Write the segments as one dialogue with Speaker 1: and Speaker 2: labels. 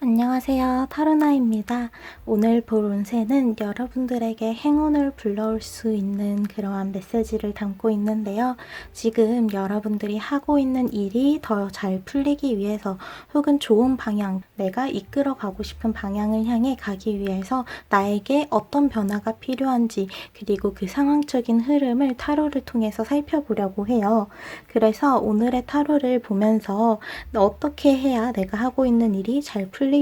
Speaker 1: 안녕하세요. 타로나입니다. 오늘 볼 운세는 여러분들에게 행운을 불러올 수 있는 그러한 메시지를 담고 있는데요. 지금 여러분들이 하고 있는 일이 더 잘 풀리기 위해서 혹은 좋은 방향, 내가 이끌어 가고 싶은 방향을 향해 가기 위해서 나에게 어떤 변화가 필요한지 그리고 그 상황적인 흐름을 타로를 통해서 살펴보려고 해요. 그래서 오늘의 타로를 보면서 어떻게 해야 내가 하고 있는 일이 잘 풀릴지,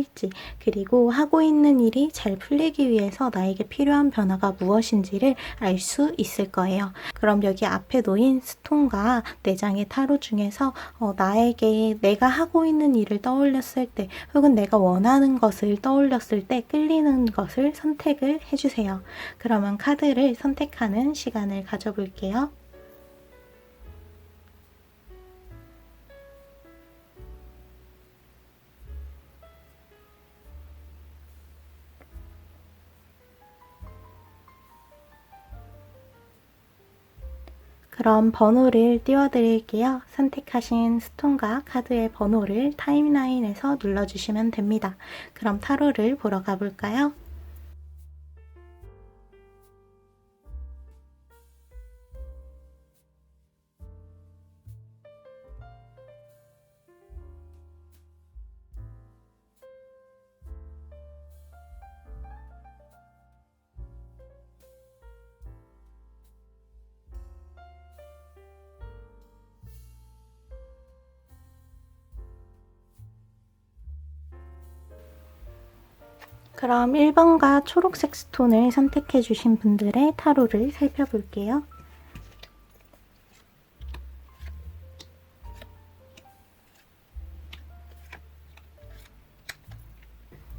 Speaker 1: 그리고 하고 있는 일이 잘 풀리기 위해서 나에게 필요한 변화가 무엇인지를 알 수 있을 거예요. 그럼 여기 앞에 놓인 스톤과 4장의 타로 중에서 나에게 내가 하고 있는 일을 떠올렸을 때 혹은 내가 원하는 것을 떠올렸을 때 끌리는 것을 선택을 해주세요. 그러면 카드를 선택하는 시간을 가져볼게요. 그럼 번호를 띄워드릴게요. 선택하신 스톤과 카드의 번호를 타임라인에서 눌러주시면 됩니다. 그럼 타로를 보러 가볼까요? 그럼 1번과 초록색 스톤을 선택해 주신 분들의 타로를 살펴볼게요.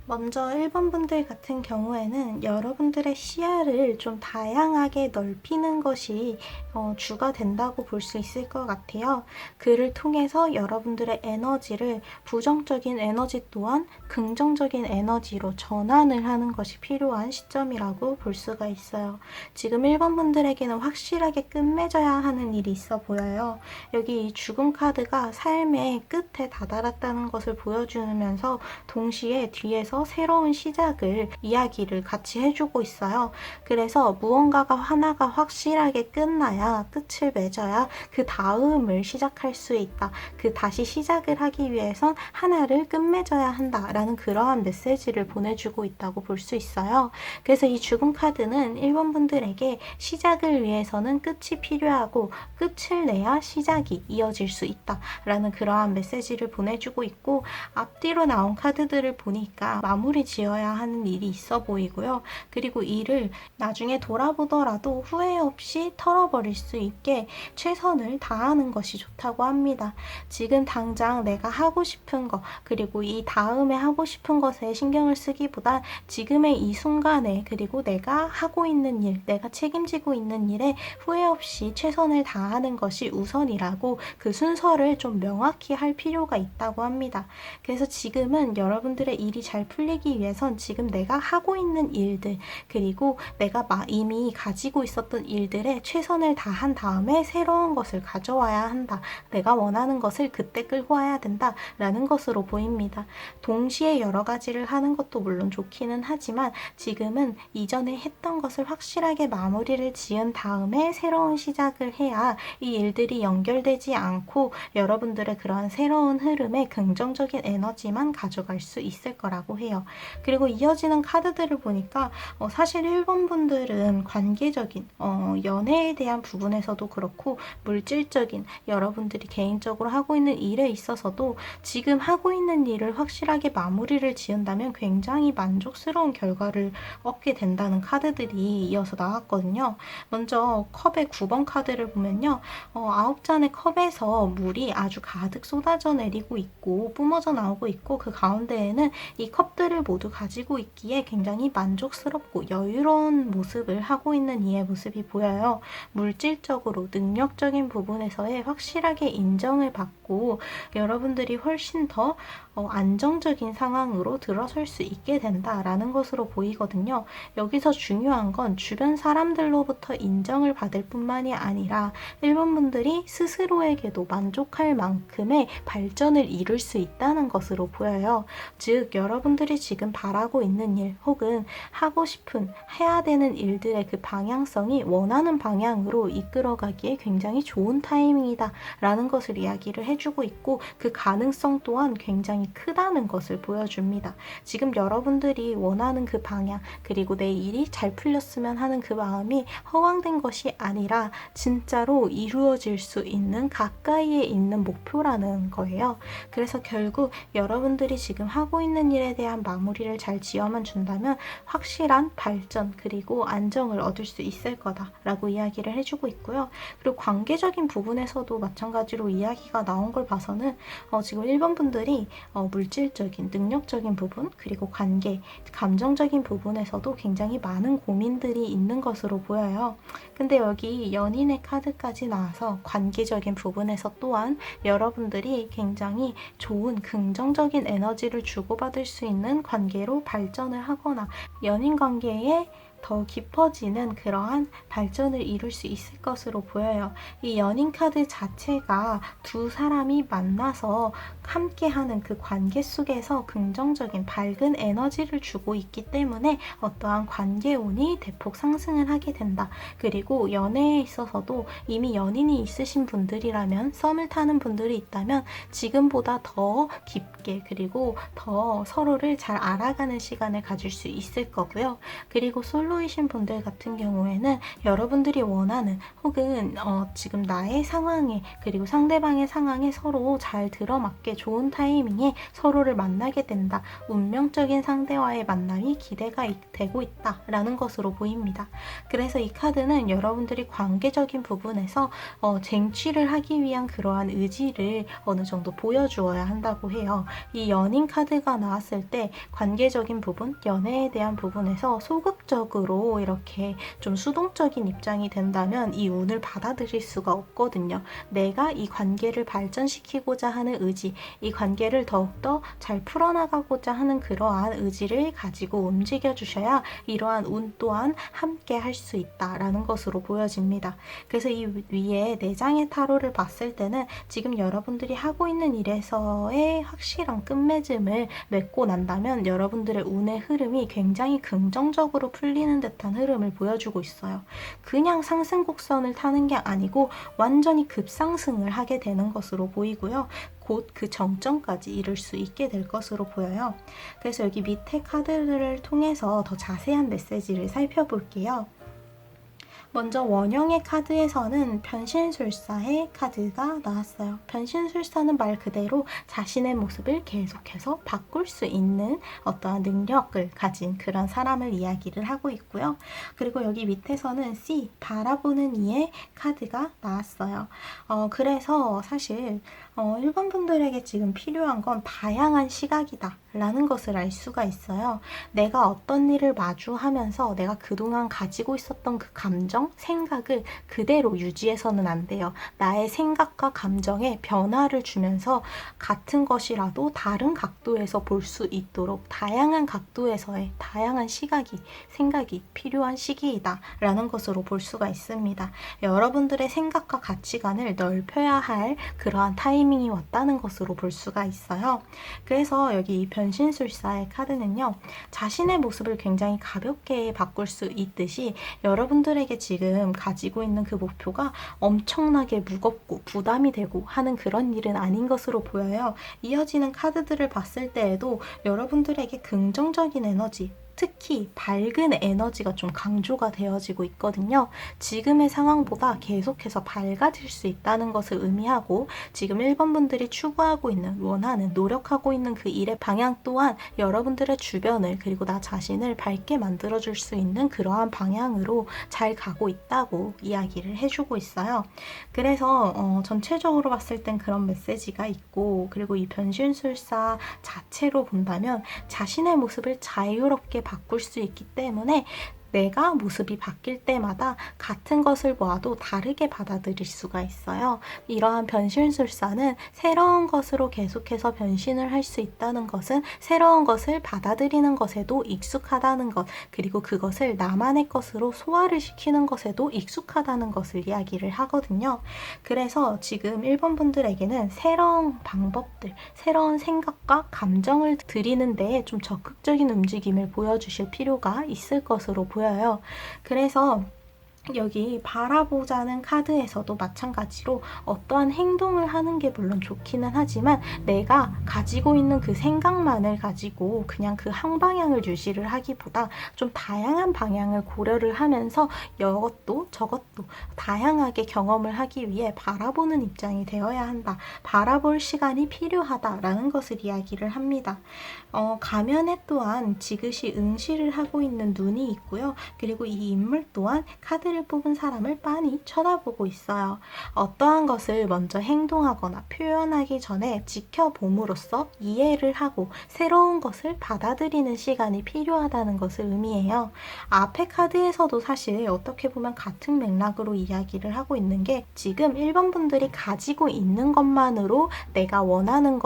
Speaker 1: 먼저 1번 분들 같은 경우에는 여러분들의 시야를 좀 다양하게 넓히는 것이 주가 된다고 볼 수 있을 것 같아요. 그를 통해서 여러분들의 에너지를 부정적인 에너지 또한 긍정적인 에너지로 전환을 하는 것이 필요한 시점이라고 볼 수가 있어요. 지금 1번 분들에게는 확실하게 끝맺어야 하는 일이 있어 보여요. 여기 이 죽음 카드가 삶의 끝에 다다랐다는 것을 보여주면서 동시에 뒤에서 새로운 시작을 이야기를 같이 해주고 있어요. 그래서 무언가가 하나가 확실하게 끝나야 끝을 맺어야 그 다음을 시작할 수 있다. 그 다시 시작을 하기 위해선 하나를 끝맺어야 한다라는 그러한 메시지를 보내주고 있다고 볼 수 있어요. 그래서 이 죽음 카드는 1번 분들에게 시작을 위해서는 끝이 필요하고 끝을 내야 시작이 이어질 수 있다라는 그러한 메시지를 보내주고 있고, 앞뒤로 나온 카드들을 보니까 마무리 지어야 하는 일이 있어 보이고요. 그리고 이를 나중에 돌아보더라도 후회 없이 털어버릴 수 있게 최선을 다하는 것이 좋다고 합니다. 지금 당장 내가 하고 싶은 것, 그리고 이 다음에 하고 싶은 것에 신경을 쓰기보다 지금의 이 순간에, 그리고 내가 하고 있는 일, 내가 책임지고 있는 일에 후회 없이 최선을 다하는 것이 우선이라고 그 순서를 좀 명확히 할 필요가 있다고 합니다. 그래서 지금은 여러분들의 일이 잘 풀리기 위해선 지금 내가 하고 있는 일들, 그리고 내가 이미 가지고 있었던 일들에 최선을 다한 다음에 새로운 것을 가져와야 한다. 내가 원하는 것을 그때 끌고 와야 된다. 라는 것으로 보입니다. 동시에 여러 가지를 하는 것도 물론 좋기는 하지만 지금은 이전에 했던 것을 확실하게 마무리를 지은 다음에 새로운 시작을 해야 이 일들이 연결되지 않고 여러분들의 그런 새로운 흐름에 긍정적인 에너지만 가져갈 수 있을 거라고 해요. 그리고 이어지는 카드들을 보니까 사실 1번 분들은 관계적인 연애에 대한 부분에서도 그렇고 물질적인 여러분들이 개인적으로 하고 있는 일에 있어서도 지금 하고 있는 일을 확실하게 마무리를 지은다면 굉장히 만족스러운 결과를 얻게 된다는 카드들이 이어서 나왔거든요. 먼저 컵의 9번 카드를 보면요. 9잔의 컵에서 물이 아주 가득 쏟아져 내리고 있고 뿜어져 나오고 있고, 그 가운데에는 이 컵들을 모두 가지고 있기에 굉장히 만족스럽고 여유로운 모습을 하고 있는 이의 모습이 보여요. 물질적으로 능력적인 부분에서의 확실하게 인정을 받고 여러분들이 훨씬 더 안정적인 상황으로 들어설 수 있게 된다라는 것으로 보이거든요. 여기서 중요한 건 주변 사람들로부터 인정을 받을 뿐만이 아니라 일본 분들이 스스로에게도 만족할 만큼의 발전을 이룰 수 있다는 것으로 보여요. 즉 여러분들이 지금 바라고 있는 일 혹은 하고 싶은 해야 되는 일들의 그 방향성이 원하는 방향으로 이끌어가기에 굉장히 좋은 타이밍이다 라는 것을 이야기를 해주고 있고, 그 가능성 또한 굉장히 크다는 것을 보여줍니다. 지금 여러분들이 원하는 그 방향, 그리고 내 일이 잘 풀렸으면 하는 그 마음이 허황된 것이 아니라 진짜로 이루어질 수 있는 가까이에 있는 목표라는 거예요. 그래서 결국 여러분들이 지금 하고 있는 일에 대한 마무리를 잘 지어만 준다면 확실한 발전 그리고 안정을 얻을 수 있을 거다라고 이야기를 해주고 있고요. 그리고 관계적인 부분에서도 마찬가지로 이야기가 나온 걸 봐서는 지금 일본 분들이 물질적인, 능력적인 부분, 그리고 관계, 감정적인 부분에서도 굉장히 많은 고민들이 있는 것으로 보여요. 근데 여기 연인의 카드까지 나와서 관계적인 부분에서 또한 여러분들이 굉장히 좋은 긍정적인 에너지를 주고받을 수 있는 관계로 발전을 하거나 연인 관계에 더 깊어지는 그러한 발전을 이룰 수 있을 것으로 보여요. 이 연인 카드 자체가 두 사람이 만나서 함께하는 그 관계 속에서 긍정적인 밝은 에너지를 주고 있기 때문에 어떠한 관계운이 대폭 상승을 하게 된다. 그리고 연애에 있어서도 이미 연인이 있으신 분들이라면, 썸을 타는 분들이 있다면 지금보다 더 깊게 그리고 더 서로를 잘 알아가는 시간을 가질 수 있을 거고요. 그리고 솔로이신 분들 같은 경우에는 여러분들이 원하는 혹은 지금 나의 상황에 그리고 상대방의 상황에 서로 잘 들어맞게 좋은 타이밍에 서로를 만나게 된다. 운명적인 상대와의 만남이 기대가 되고 있다라는 것으로 보입니다. 그래서 이 카드는 여러분들이 관계적인 부분에서 쟁취를 하기 위한 그러한 의지를 어느 정도 보여주어야 한다고 해요. 이 연인 카드가 나왔을 때 관계적인 부분, 연애에 대한 부분에서 소극적으로 이렇게 좀 수동적인 입장이 된다면 이 운을 받아들일 수가 없거든요. 내가 이 관계를 발전시키고자 하는 의지, 이 관계를 더욱더 잘 풀어나가고자 하는 그러한 의지를 가지고 움직여 주셔야 이러한 운 또한 함께 할 수 있다라는 것으로 보여집니다. 그래서 이 위에 4장의 타로를 봤을 때는 지금 여러분들이 하고 있는 일에서의 확실한 끝맺음을 맺고 난다면 여러분들의 운의 흐름이 굉장히 긍정적으로 풀리는 듯한 흐름을 보여주고 있어요. 그냥 상승 곡선을 타는 게 아니고 완전히 급상승을 하게 되는 것으로 보이고요. 곧 그 정점까지 이룰 수 있게 될 것으로 보여요. 그래서 여기 밑에 카드들을 통해서 더 자세한 메시지를 살펴볼게요. 먼저 원형의 카드에서는 변신술사의 카드가 나왔어요. 변신술사는 말 그대로 자신의 모습을 계속해서 바꿀 수 있는 어떠한 능력을 가진 그런 사람을 이야기를 하고 있고요. 그리고 여기 밑에서는 C, 바라보는 이의 카드가 나왔어요. 그래서 사실 일본 분들에게 지금 필요한 건 다양한 시각이다 라는 것을 알 수가 있어요. 내가 어떤 일을 마주하면서 내가 그동안 가지고 있었던 그 감정, 생각을 그대로 유지해서는 안 돼요. 나의 생각과 감정에 변화를 주면서 같은 것이라도 다른 각도에서 볼 수 있도록 다양한 각도에서의 다양한 시각이, 생각이 필요한 시기이다 라는 것으로 볼 수가 있습니다. 여러분들의 생각과 가치관을 넓혀야 할 그러한 타이밍이 왔다는 것으로 볼 수가 있어요. 그래서 여기 이 변신술사의 카드는요, 자신의 모습을 굉장히 가볍게 바꿀 수 있듯이 여러분들에게 지금 가지고 있는 그 목표가 엄청나게 무겁고 부담이 되고 하는 그런 일은 아닌 것으로 보여요. 이어지는 카드들을 봤을 때에도 여러분들에게 긍정적인 에너지, 특히 밝은 에너지가 좀 강조가 되어지고 있거든요. 지금의 상황보다 계속해서 밝아질 수 있다는 것을 의미하고 지금 1번 분들이 추구하고 있는, 원하는, 노력하고 있는 그 일의 방향 또한 여러분들의 주변을 그리고 나 자신을 밝게 만들어줄 수 있는 그러한 방향으로 잘 가고 있다고 이야기를 해주고 있어요. 그래서 전체적으로 봤을 땐 그런 메시지가 있고, 그리고 이 변신술사 자체로 본다면 자신의 모습을 자유롭게 바꿀 수 있기 때문에 내가 모습이 바뀔 때마다 같은 것을 보아도 다르게 받아들일 수가 있어요. 이러한 변신술사는 새로운 것으로 계속해서 변신을 할 수 있다는 것은 새로운 것을 받아들이는 것에도 익숙하다는 것, 그리고 그것을 나만의 것으로 소화를 시키는 것에도 익숙하다는 것을 이야기를 하거든요. 그래서 지금 1번 분들에게는 새로운 방법들, 새로운 생각과 감정을 드리는 데에 좀 적극적인 움직임을 보여주실 필요가 있을 것으로 보여요. 그래서 여기 바라보자는 카드에서도 마찬가지로 어떠한 행동을 하는 게 물론 좋기는 하지만 내가 가지고 있는 그 생각만을 가지고 그냥 그 한 방향을 유지를 하기보다 좀 다양한 방향을 고려를 하면서 이것도 저것도 다양하게 경험을 하기 위해 바라보는 입장이 되어야 한다. 바라볼 시간이 필요하다라는 것을 이야기를 합니다. 가면에 또한 지그시 응시를 하고 있는 눈이 있고요. 그리고 이 인물 또한 카드를 뽑은 사람을 빤히 쳐다보고 있어요. 어떠한 것을 먼저 행동하거나 표현하기 전에 지켜봄으로써 이해를 하고 새로운 것을 받아들이는 시간이 필요하다는 것을 의미해요. 앞에 카드에서도 사실 어떻게 보면 같은 맥락으로 이야기를 하고 있는 게 지금 1번 분들이 가지고 있는 것만으로 내가 원하는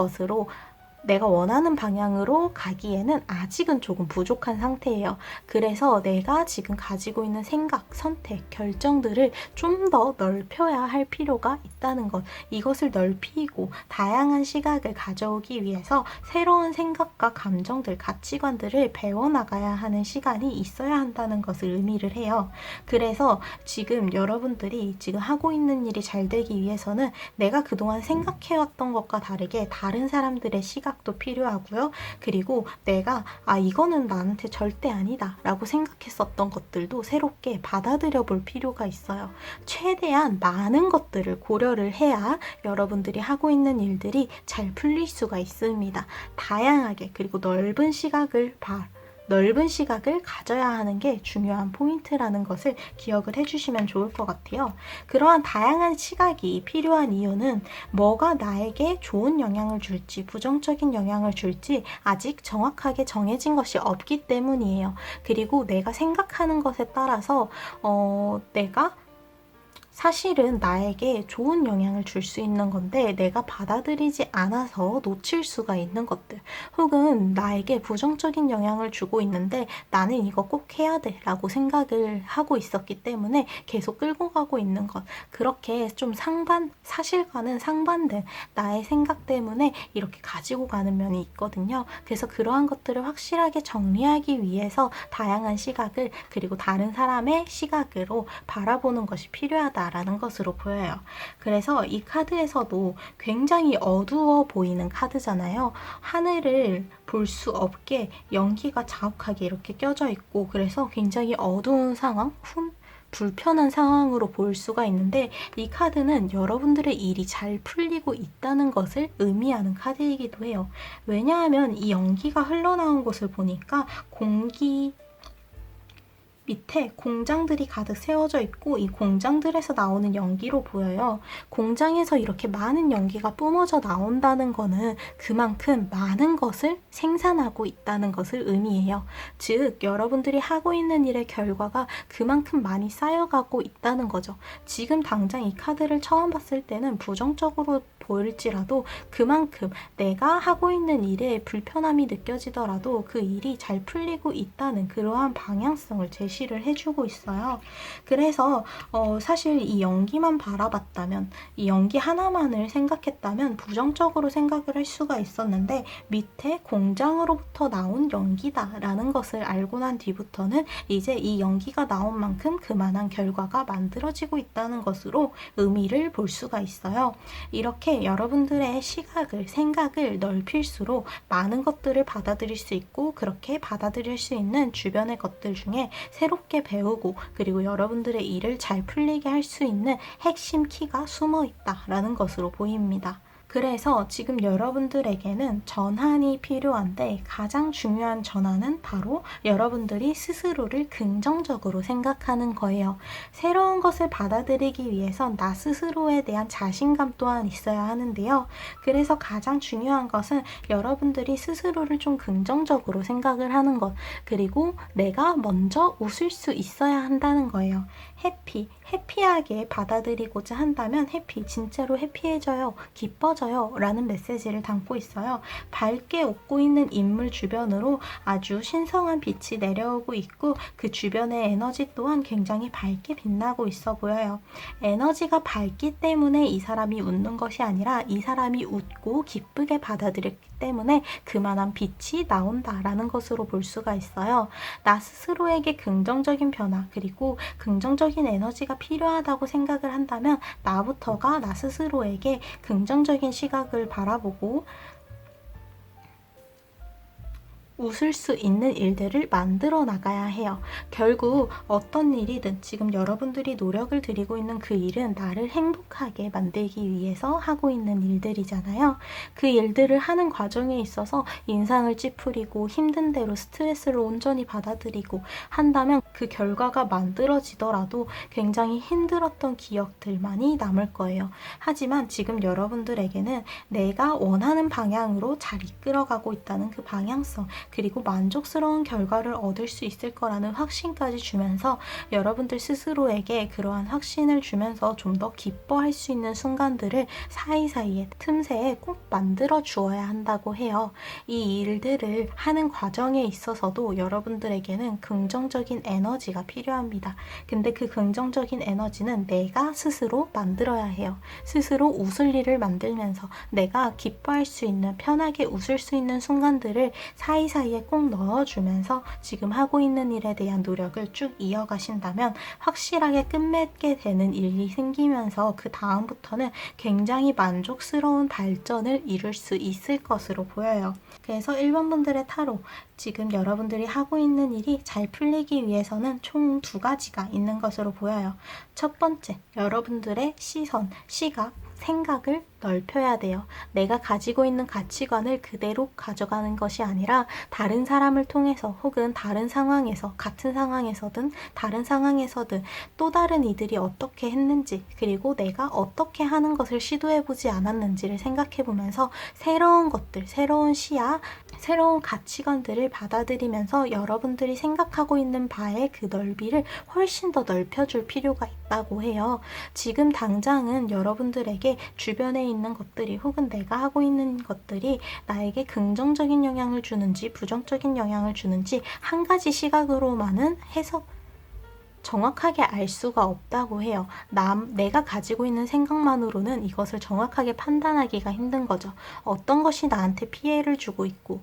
Speaker 1: 방향으로 가기에는 아직은 조금 부족한 상태예요. 그래서 내가 지금 가지고 있는 생각, 선택, 결정들을 좀 더 넓혀야 할 필요가 있다는 것. 이것을 넓히고 다양한 시각을 가져오기 위해서 새로운 생각과 감정들, 가치관들을 배워나가야 하는 시간이 있어야 한다는 것을 의미를 해요. 그래서 지금 여러분들이 지금 하고 있는 일이 잘 되기 위해서는 내가 그동안 생각해왔던 것과 다르게 다른 사람들의 시각도 필요하고요. 그리고 내가 이거는 나한테 절대 아니다 라고 생각했었던 것들도 새롭게 받아들여 볼 필요가 있어요. 최대한 많은 것들을 고려를 해야 여러분들이 하고 있는 일들이 잘 풀릴 수가 있습니다. 다양하게 그리고 넓은 시각을 가져야 하는 게 중요한 포인트라는 것을 기억을 해주시면 좋을 것 같아요. 그러한 다양한 시각이 필요한 이유는 뭐가 나에게 좋은 영향을 줄지 부정적인 영향을 줄지 아직 정확하게 정해진 것이 없기 때문이에요. 그리고 내가 생각하는 것에 따라서 내가 사실은 나에게 좋은 영향을 줄 수 있는 건데 내가 받아들이지 않아서 놓칠 수가 있는 것들, 혹은 나에게 부정적인 영향을 주고 있는데 나는 이거 꼭 해야 돼 라고 생각을 하고 있었기 때문에 계속 끌고 가고 있는 것, 그렇게 좀 사실과는 상반된 나의 생각 때문에 이렇게 가지고 가는 면이 있거든요. 그래서 그러한 것들을 확실하게 정리하기 위해서 다양한 시각을, 그리고 다른 사람의 시각으로 바라보는 것이 필요하다 라는 것으로 보여요. 그래서 이 카드에서도 굉장히 어두워 보이는 카드잖아요. 하늘을 볼 수 없게 연기가 자욱하게 이렇게 껴져 있고, 그래서 굉장히 어두운 상황, 불편한 상황으로 볼 수가 있는데, 이 카드는 여러분들의 일이 잘 풀리고 있다는 것을 의미하는 카드이기도 해요. 왜냐하면 이 연기가 흘러나온 것을 보니까 공기 밑에 공장들이 가득 세워져 있고 이 공장들에서 나오는 연기로 보여요. 공장에서 이렇게 많은 연기가 뿜어져 나온다는 거는 그만큼 많은 것을 생산하고 있다는 것을 의미해요. 즉, 여러분들이 하고 있는 일의 결과가 그만큼 많이 쌓여가고 있다는 거죠. 지금 당장 이 카드를 처음 봤을 때는 부정적으로 보일지라도 그만큼 내가 하고 있는 일에 불편함이 느껴지더라도 그 일이 잘 풀리고 있다는 그러한 방향성을 제시를 해주고 있어요. 그래서 사실 이 연기만 바라봤다면, 이 연기 하나만을 생각했다면 부정적으로 생각을 할 수가 있었는데 밑에 공장으로부터 나온 연기다라는 것을 알고 난 뒤부터는 이제 이 연기가 나온 만큼 그만한 결과가 만들어지고 있다는 것으로 의미를 볼 수가 있어요. 이렇게 여러분들의 시각을, 생각을 넓힐수록 많은 것들을 받아들일 수 있고, 그렇게 받아들일 수 있는 주변의 것들 중에 새롭게 배우고 그리고 여러분들의 일을 잘 풀리게 할 수 있는 핵심 키가 숨어 있다라는 것으로 보입니다. 그래서 지금 여러분들에게는 전환이 필요한데 가장 중요한 전환은 바로 여러분들이 스스로를 긍정적으로 생각하는 거예요. 새로운 것을 받아들이기 위해선 나 스스로에 대한 자신감 또한 있어야 하는데요. 그래서 가장 중요한 것은 여러분들이 스스로를 좀 긍정적으로 생각을 하는 것, 그리고 내가 먼저 웃을 수 있어야 한다는 거예요. 해피하게 받아들이고자 한다면 진짜로 해피해져요, 기뻐져요 라는 메시지를 담고 있어요. 밝게 웃고 있는 인물 주변으로 아주 신성한 빛이 내려오고 있고 그 주변의 에너지 또한 굉장히 밝게 빛나고 있어 보여요. 에너지가 밝기 때문에 이 사람이 웃는 것이 아니라 이 사람이 웃고 기쁘게 받아들였기 때문에 그만한 빛이 나온다라는 것으로 볼 수가 있어요. 나 스스로에게 긍정적인 변화, 그리고 긍정적인 에너지가 필요하다고 생각을 한다면 나부터가 나 스스로에게 긍정적인 시각을 바라보고 웃을 수 있는 일들을 만들어 나가야 해요. 결국 어떤 일이든 지금 여러분들이 노력을 들이고 있는 그 일은 나를 행복하게 만들기 위해서 하고 있는 일들이잖아요. 그 일들을 하는 과정에 있어서 인상을 찌푸리고 힘든 대로 스트레스를 온전히 받아들이고 한다면 그 결과가 만들어지더라도 굉장히 힘들었던 기억들만이 남을 거예요. 하지만 지금 여러분들에게는 내가 원하는 방향으로 잘 이끌어가고 있다는 그 방향성, 그리고 만족스러운 결과를 얻을 수 있을 거라는 확신까지 주면서 여러분들 스스로에게 그러한 확신을 주면서 좀 더 기뻐할 수 있는 순간들을 사이사이에 틈새에 꼭 만들어 주어야 한다고 해요. 이 일들을 하는 과정에 있어서도 여러분들에게는 긍정적인 에너지가 필요합니다. 근데 그 긍정적인 에너지는 내가 스스로 만들어야 해요. 스스로 웃을 일을 만들면서 내가 기뻐할 수 있는, 편하게 웃을 수 있는 순간들을 사이사이에 꼭 넣어주면서 지금 하고 있는 일에 대한 노력을 쭉 이어가신다면 확실하게 끝맺게 되는 일이 생기면서 그 다음부터는 굉장히 만족스러운 발전을 이룰 수 있을 것으로 보여요. 그래서 1번 분들의 타로, 지금 여러분들이 하고 있는 일이 잘 풀리기 위해서는 총 2가지가 있는 것으로 보여요. 첫 번째, 여러분들의 시선, 시각, 생각을 넓혀야 돼요. 내가 가지고 있는 가치관을 그대로 가져가는 것이 아니라 다른 사람을 통해서 혹은 다른 상황에서, 같은 상황에서든 다른 상황에서든 또 다른 이들이 어떻게 했는지, 그리고 내가 어떻게 하는 것을 시도해보지 않았는지를 생각해보면서 새로운 것들, 새로운 시야, 새로운 가치관들을 받아들이면서 여러분들이 생각하고 있는 바의 그 넓이를 훨씬 더 넓혀줄 필요가 있다고 해요. 지금 당장은 여러분들에게 주변에 있는 것들이 혹은 내가 하고 있는 것들이 나에게 긍정적인 영향을 주는지 부정적인 영향을 주는지 한 가지 시각으로만은 해석 정확하게 알 수가 없다고 해요. 내가 가지고 있는 생각만으로는 이것을 정확하게 판단하기가 힘든 거죠. 어떤 것이 나한테 피해를 주고 있고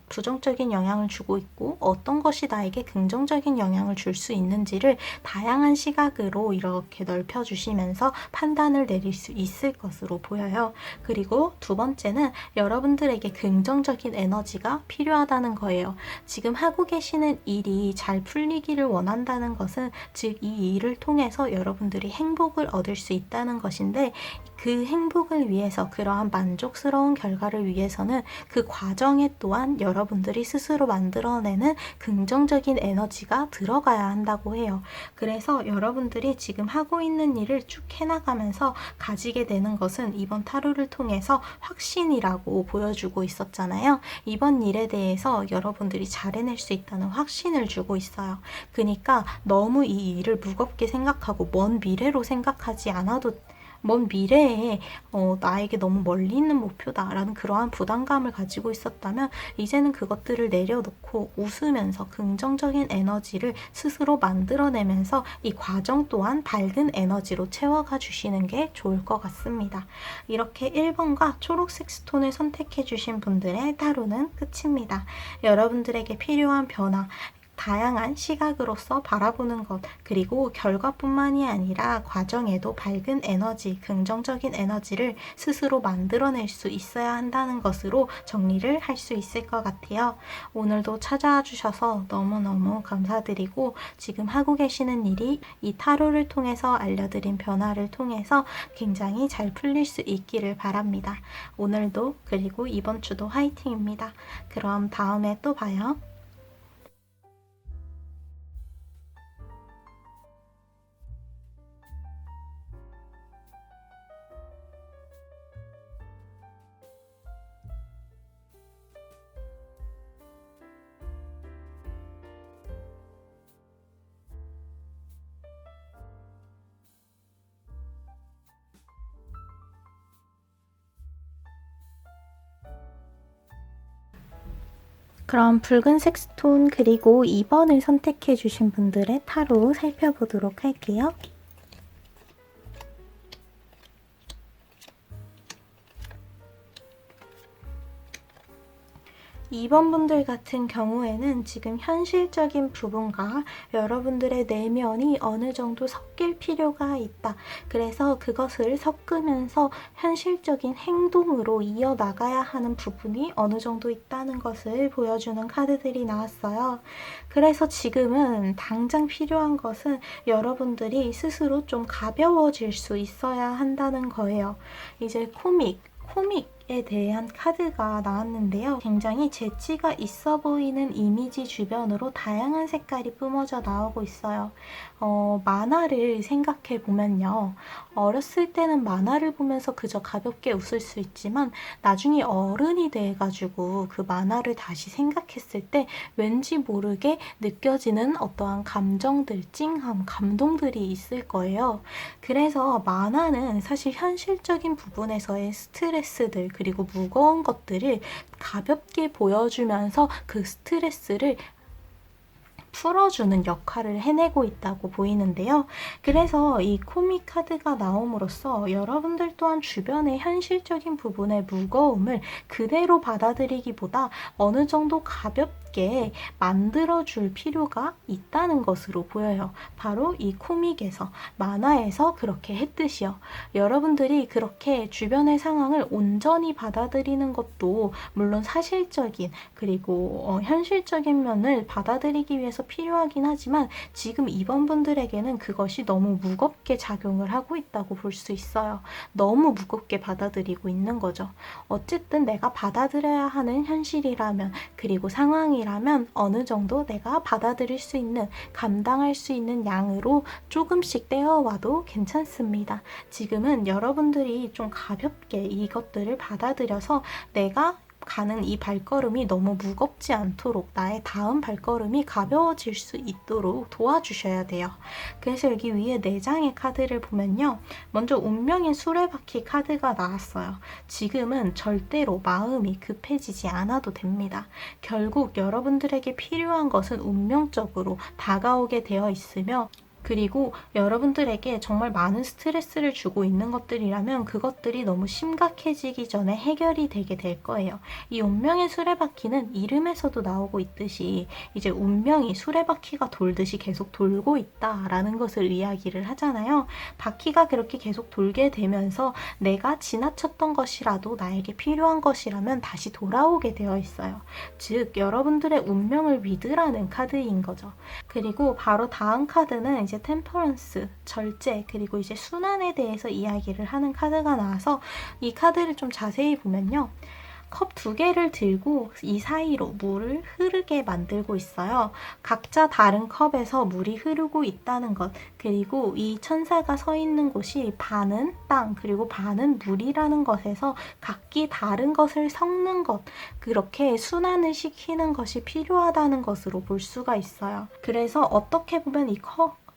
Speaker 1: 부정적인 영향을 주고 있고 어떤 것이 나에게 긍정적인 영향을 줄 수 있는지를 다양한 시각으로 이렇게 넓혀주시면서 판단을 내릴 수 있을 것으로 보여요. 그리고 2번째는 여러분들에게 긍정적인 에너지가 필요하다는 거예요. 지금 하고 계시는 일이 잘 풀리기를 원한다는 것은 즉 이 일을 통해서 여러분들이 행복을 얻을 수 있다는 것인데 그 행복을 위해서, 그러한 만족스러운 결과를 위해서는 그 과정에 또한 여러분들이 스스로 만들어내는 긍정적인 에너지가 들어가야 한다고 해요. 그래서 여러분들이 지금 하고 있는 일을 쭉 해나가면서 가지게 되는 것은 이번 타로를 통해서 확신이라고 보여주고 있었잖아요. 이번 일에 대해서 여러분들이 잘 해낼 수 있다는 확신을 주고 있어요. 그러니까 너무 이 일을 무겁게 생각하고 먼 미래로 생각하지 않아도, 먼 미래에 나에게 너무 멀리 있는 목표다라는 그러한 부담감을 가지고 있었다면 이제는 그것들을 내려놓고 웃으면서 긍정적인 에너지를 스스로 만들어내면서 이 과정 또한 밝은 에너지로 채워가 주시는 게 좋을 것 같습니다. 이렇게 1번과 초록색 스톤을 선택해 주신 분들의 타로는 끝입니다. 여러분들에게 필요한 변화, 다양한 시각으로서 바라보는 것, 그리고 결과뿐만이 아니라 과정에도 밝은 에너지, 긍정적인 에너지를 스스로 만들어낼 수 있어야 한다는 것으로 정리를 할 수 있을 것 같아요. 오늘도 찾아와 주셔서 너무너무 감사드리고, 지금 하고 계시는 일이 이 타로를 통해서 알려드린 변화를 통해서 굉장히 잘 풀릴 수 있기를 바랍니다. 오늘도 그리고 이번 주도 화이팅입니다. 그럼 다음에 또 봐요. 그럼 붉은색 스톤 그리고 2번을 선택해 주신 분들의 타로 살펴보도록 할게요. 2번 분들 같은 경우에는 지금 현실적인 부분과 여러분들의 내면이 어느 정도 섞일 필요가 있다. 그래서 그것을 섞으면서 현실적인 행동으로 이어나가야 하는 부분이 어느 정도 있다는 것을 보여주는 카드들이 나왔어요. 그래서 지금은 당장 필요한 것은 여러분들이 스스로 좀 가벼워질 수 있어야 한다는 거예요. 이제 코믹에 대한 카드가 나왔는데요. 굉장히 재치가 있어 보이는 이미지 주변으로 다양한 색깔이 뿜어져 나오고 있어요. 만화를 생각해 보면요. 어렸을 때는 만화를 보면서 그저 가볍게 웃을 수 있지만 나중에 어른이 돼가지고 그 만화를 다시 생각했을 때 왠지 모르게 느껴지는 어떠한 감정들, 찡함, 감동들이 있을 거예요. 그래서 만화는 사실 현실적인 부분에서의 스트레스들 그리고 무거운 것들을 가볍게 보여주면서 그 스트레스를 풀어주는 역할을 해내고 있다고 보이는데요. 그래서 이 코믹 카드가 나옴으로써 여러분들 또한 주변의 현실적인 부분의 무거움을 그대로 받아들이기보다 어느 정도 가볍게 만들어줄 필요가 있다는 것으로 보여요. 바로 이 코믹에서, 만화에서 그렇게 했듯이요. 여러분들이 그렇게 주변의 상황을 온전히 받아들이는 것도 물론 사실적인 그리고 현실적인 면을 받아들이기 위해서 필요하긴 하지만 지금 이번 분들에게는 그것이 너무 무겁게 작용을 하고 있다고 볼 수 있어요. 너무 무겁게 받아들이고 있는 거죠. 어쨌든 내가 받아들여야 하는 현실이라면 그리고 상황이라면 어느 정도 내가 받아들일 수 있는 감당할 수 있는 양으로 조금씩 떼어와도 괜찮습니다. 지금은 여러분들이 좀 가볍게 이것들을 받아들여서 내가 가는 이 발걸음이 너무 무겁지 않도록 나의 다음 발걸음이 가벼워질 수 있도록 도와주셔야 돼요. 그래서 여기 위에 4장의 카드를 보면요. 먼저 운명의 수레바퀴 카드가 나왔어요. 지금은 절대로 마음이 급해지지 않아도 됩니다. 결국 여러분들에게 필요한 것은 운명적으로 다가오게 되어 있으며 그리고 여러분들에게 정말 많은 스트레스를 주고 있는 것들이라면 그것들이 너무 심각해지기 전에 해결이 되게 될 거예요. 이 운명의 수레바퀴는 이름에서도 나오고 있듯이 이제 운명이 수레바퀴가 돌듯이 계속 돌고 있다라는 것을 이야기를 하잖아요. 바퀴가 그렇게 계속 돌게 되면서 내가 지나쳤던 것이라도 나에게 필요한 것이라면 다시 돌아오게 되어 있어요. 즉 여러분들의 운명을 믿으라는 카드인 거죠. 그리고 바로 다음 카드는 이제 템퍼런스, 절제, 그리고 이제 순환에 대해서 이야기를 하는 카드가 나와서 이 카드를 좀 자세히 보면요. 컵 2개를 들고 이 사이로 물을 흐르게 만들고 있어요. 각자 다른 컵에서 물이 흐르고 있다는 것, 그리고 이 천사가 서 있는 곳이 반은 땅, 그리고 반은 물이라는 것에서 각기 다른 것을 섞는 것, 그렇게 순환을 시키는 것이 필요하다는 것으로 볼 수가 있어요. 그래서 어떻게 보면 이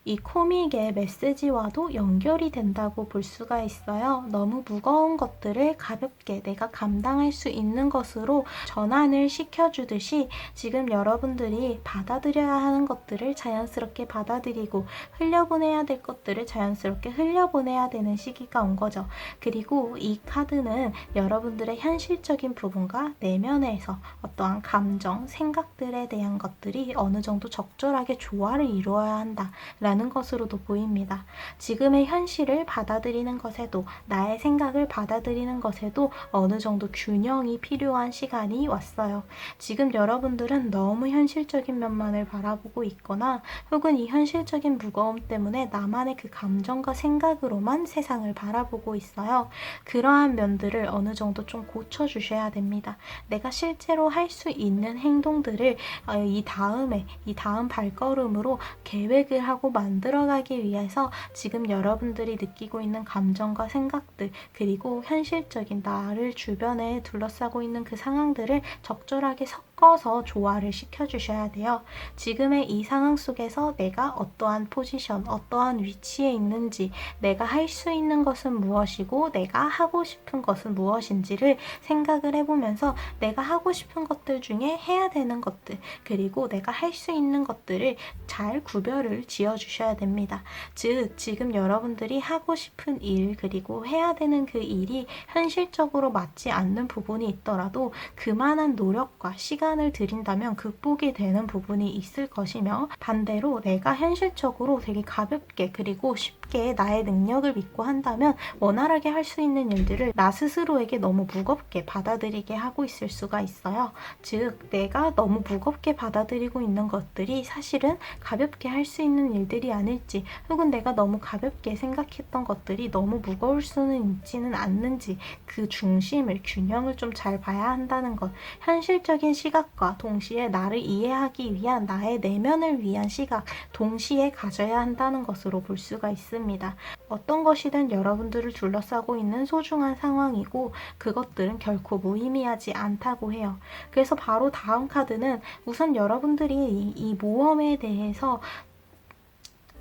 Speaker 1: 이 코믹의 메시지와도 연결이 된다고 볼 수가 있어요. 너무 무거운 것들을 가볍게 내가 감당할 수 있는 것으로 전환을 시켜주듯이 지금 여러분들이 받아들여야 하는 것들을 자연스럽게 받아들이고 흘려보내야 될 것들을 자연스럽게 흘려보내야 되는 시기가 온 거죠. 그리고 이 카드는 여러분들의 현실적인 부분과 내면에서 어떠한 감정, 생각들에 대한 것들이 어느 정도 적절하게 조화를 이루어야 한다 라는 것으로도 보입니다. 지금의 현실을 받아들이는 것에도 나의 생각을 받아들이는 것에도 어느 정도 균형이 필요한 시간이 왔어요. 지금 여러분들은 너무 현실적인 면만을 바라보고 있거나 혹은 이 현실적인 무거움 때문에 나만의 그 감정과 생각으로만 세상을 바라보고 있어요. 그러한 면들을 어느 정도 좀 고쳐주셔야 됩니다. 내가 실제로 할 수 있는 행동들을 이 다음 발걸음으로 계획을 하고 만들어가기 위해서 지금 여러분들이 느끼고 있는 감정과 생각들 그리고 현실적인 나를 주변에 둘러싸고 있는 그 상황들을 적절하게 섞어서 조화를 시켜주셔야 돼요. 지금의 이 상황 속에서 내가 어떠한 포지션, 어떠한 위치에 있는지, 내가 할 수 있는 것은 무엇이고 내가 하고 싶은 것은 무엇인지를 생각을 해보면서 내가 하고 싶은 것들 중에 해야 되는 것들 그리고 내가 할 수 있는 것들을 잘 구별을 지어주셔야 됩니다. 즉 지금 여러분들이 하고 싶은 일 그리고 해야 되는 그 일이 현실적으로 맞지 않는 부분이 있더라도 그만한 노력과 시간을 들인다면 극복이 되는 부분이 있을 것이며 반대로 내가 현실적으로 되게 가볍게 그리고 쉽게 나의 능력을 믿고 한다면 원활하게 할 수 있는 일들을 나 스스로에게 너무 무겁게 받아들이게 하고 있을 수가 있어요. 즉 내가 너무 무겁게 받아들이고 있는 것들이 사실은 가볍게 할 수 있는 일들이 아닐지 혹은 내가 너무 가볍게 생각했던 것들이 너무 무거울 수는 있지는 않는지 그 중심을 균형을 좀 잘 봐야 한다는 것 현실적인 시각과 동시에 나를 이해하기 위한 나의 내면을 위한 시각 동시에 가져야 한다는 것으로 볼 수가 있습니다. 어떤 것이든 여러분들을 둘러싸고 있는 소중한 상황이고 그것들은 결코 무의미하지 않다고 해요. 그래서 바로 다음 카드는 우선 여러분들이 이 모험에 대해서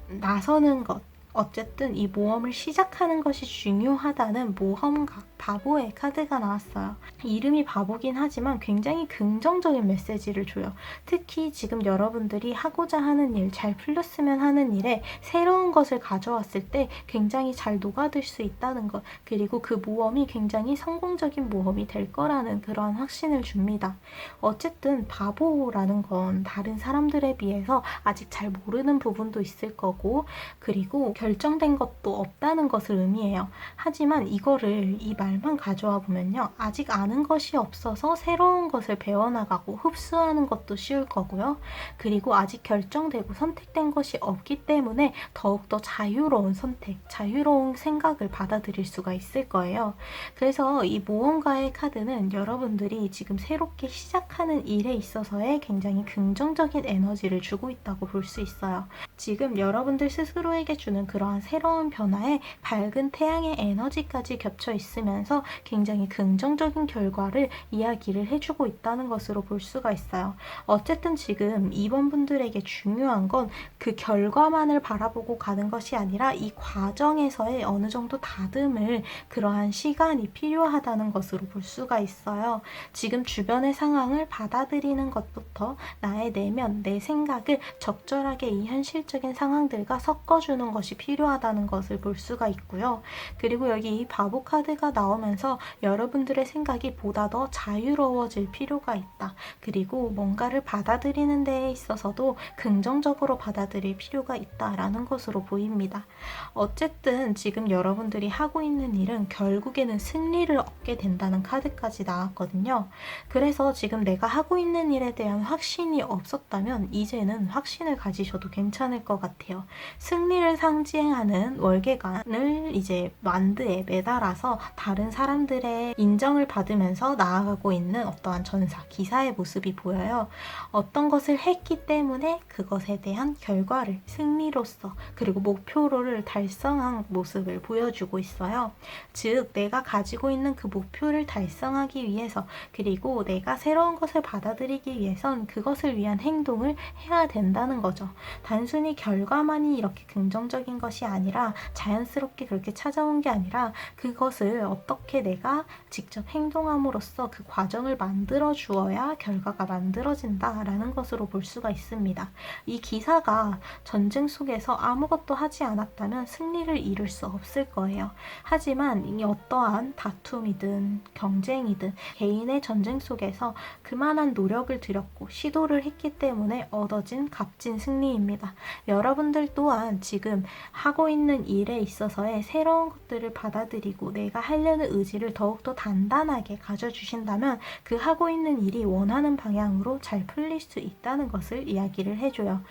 Speaker 1: 나서는 것 어쨌든 이 모험을 시작하는 것이 중요하다는 모험가 바보의 카드가 나왔어요. 이름이 바보긴 하지만 굉장히 긍정적인 메시지를 줘요. 특히 지금 여러분들이 하고자 하는 일, 잘 풀렸으면 하는 일에 새로운 것을 가져왔을 때 굉장히 잘 녹아들 수 있다는 것 그리고 그 모험이 굉장히 성공적인 모험이 될 거라는 그러한 확신을 줍니다. 어쨌든 바보라는 건 다른 사람들에 비해서 아직 잘 모르는 부분도 있을 거고 그리고 결정된 것도 없다는 것을 의미해요. 하지만 이거를 이 말만 가져와 보면요. 아직 아는 것이 없어서 새로운 것을 배워나가고 흡수하는 것도 쉬울 거고요. 그리고 아직 결정되고 선택된 것이 없기 때문에 더욱더 자유로운 선택, 자유로운 생각을 받아들일 수가 있을 거예요. 그래서 이 모험가의 카드는 여러분들이 지금 새롭게 시작하는 일에 있어서의 굉장히 긍정적인 에너지를 주고 있다고 볼 수 있어요. 지금 여러분들 스스로에게 주는 그러한 새로운 변화에 밝은 태양의 에너지까지 겹쳐 있으면서 굉장히 긍정적인 결과를 이야기를 해주고 있다는 것으로 볼 수가 있어요. 어쨌든 지금 이번 분들에게 중요한 건 그 결과만을 바라보고 가는 것이 아니라 이 과정에서의 어느 정도 다듬을 그러한 시간이 필요하다는 것으로 볼 수가 있어요. 지금 주변의 상황을 받아들이는 것부터 나의 내면, 내 생각을 적절하게 이 현실적인 상황들과 섞어주는 것이 필요하다는 것을 볼 수가 있고요. 그리고 여기 이 바보 카드가 나오면서 여러분들의 생각이 보다 더 자유로워질 필요가 있다. 그리고 뭔가를 받아들이는 데에 있어서도 긍정적으로 받아들일 필요가 있다라는 것으로 보입니다. 어쨌든 지금 여러분들이 하고 있는 일은 결국에는 승리를 얻게 된다는 카드까지 나왔거든요. 그래서 지금 내가 하고 있는 일에 대한 확신이 없었다면 이제는 확신을 가지셔도 괜찮을 것 같아요. 승리를 상징하는 월계관을 이제 만드에 매달아서 다른 다른 사람들의 인정을 받으면서 나아가고 있는 어떠한 전사, 기사의 모습이 보여요. 어떤 것을 했기 때문에 그것에 대한 결과를 승리로서 그리고 목표를 달성한 모습을 보여주고 있어요. 즉, 내가 가지고 있는 그 목표를 달성하기 위해서 그리고 내가 새로운 것을 받아들이기 위해선 그것을 위한 행동을 해야 된다는 거죠. 단순히 결과만이 이렇게 긍정적인 것이 아니라 자연스럽게 그렇게 찾아온 게 아니라 그것을 어떻게 내가 직접 행동함으로써 그 과정을 만들어 주어야 결과가 만들어진다라는 것으로 볼 수가 있습니다. 이 기사가 전쟁 속에서 아무것도 하지 않았다면 승리를 이룰 수 없을 거예요. 하지만 이 어떠한 다툼이든 경쟁이든 개인의 전쟁 속에서 그만한 노력을 들였고 시도를 했기 때문에 얻어진 값진 승리입니다. 여러분들 또한 지금 하고 있는 일에 있어서의 새로운 것들을 받아들이고 내가 하려는 의지를 더욱더 단단하게 가져주신다면 그 하고 있는 일이 원하는 방향으로 잘 풀릴 수 있다는 것을 이야기를 해줘요.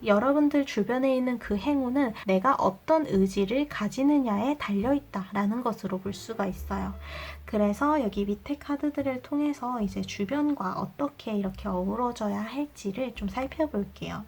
Speaker 1: 여러분들 주변에 있는 그 행운은 내가 어떤 의지를 가지느냐에 달려있다라는 것으로 볼 수가 있어요. 그래서 여기 밑에 카드들을 통해서 이제 주변과 어떻게 이렇게 어우러져야 할지를 좀 살펴볼게요.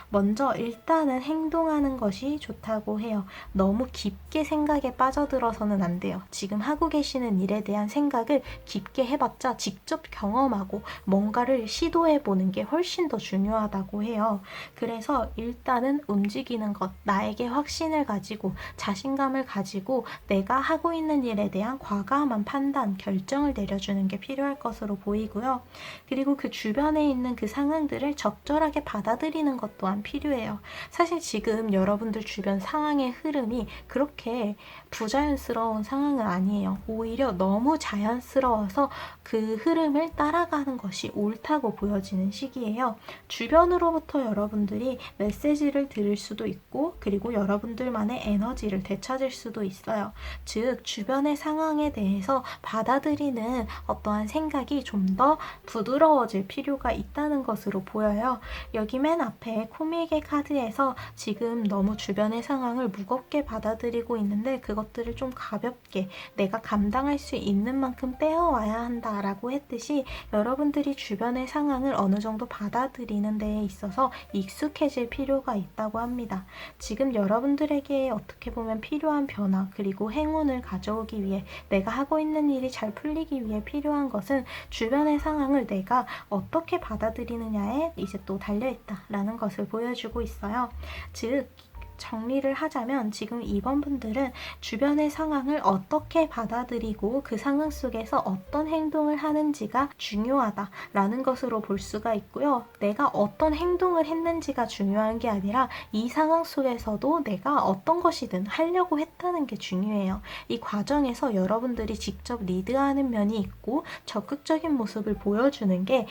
Speaker 1: 먼저 일단은 행동하는 것이 좋다고 해요. 너무 깊게 생각에 빠져들어서는 안 돼요. 지금 하고 계시는 일에 대한 생각을 깊게 해봤자 직접 경험하고 뭔가를 시도해보는 게 훨씬 더 중요하다고 해요. 그래서 일단은 움직이는 것, 나에게 확신을 가지고 자신감을 가지고 내가 하고 있는 일에 대한 과감한 판단, 결정을 내려주는 게 필요할 것으로 보이고요. 그리고 그 주변에 있는 그 상황들을 적절하게 받아들이는 것 또한 필요해요. 사실 지금 여러분들 주변 상황의 흐름이 그렇게 부자연스러운 상황은 아니에요. 오히려 너무 자연스러워서 그 흐름을 따라가는 것이 옳다고 보여지는 시기예요. 주변으로부터 여러분들이 메시지를 들을 수도 있고 그리고 여러분들만의 에너지를 되찾을 수도 있어요. 즉, 주변의 상황에 대해서 받아들이는 어떠한 생각이 좀 더 부드러워질 필요가 있다는 것으로 보여요. 여기 맨 앞에 코믹의 카드에서 지금 너무 주변의 상황을 무겁게 받아들이고 있는데 그것들을 좀 가볍게 내가 감당할 수 있는 만큼 떼어와야 한다라고 했듯이 여러분들이 주변의 상황을 어느 정도 받아들이는 데에 있어서 익숙해질 필요가 있다고 합니다. 지금 여러분들에게 어떻게 보면 필요한 변화 그리고 행운을 가져오기 위해 내가 하고 있는 일이 잘 풀리기 위해 필요한 것은 주변의 상황을 내가 어떻게 받아들이느냐에 이제 또 달려있다라는 것을 보여주고 있어요. 즉, 정리를 하자면 지금 2번 분들은 주변의 상황을 어떻게 받아들이고 그 상황 속에서 어떤 행동을 하는지가 중요하다라는 것으로 볼 수가 있고요. 내가 어떤 행동을 했는지가 중요한 게 아니라 이 상황 속에서도 내가 어떤 것이든 하려고 했다는 게 중요해요. 이 과정에서 여러분들이 직접 리드하는 면이 있고 적극적인 모습을 보여주는 게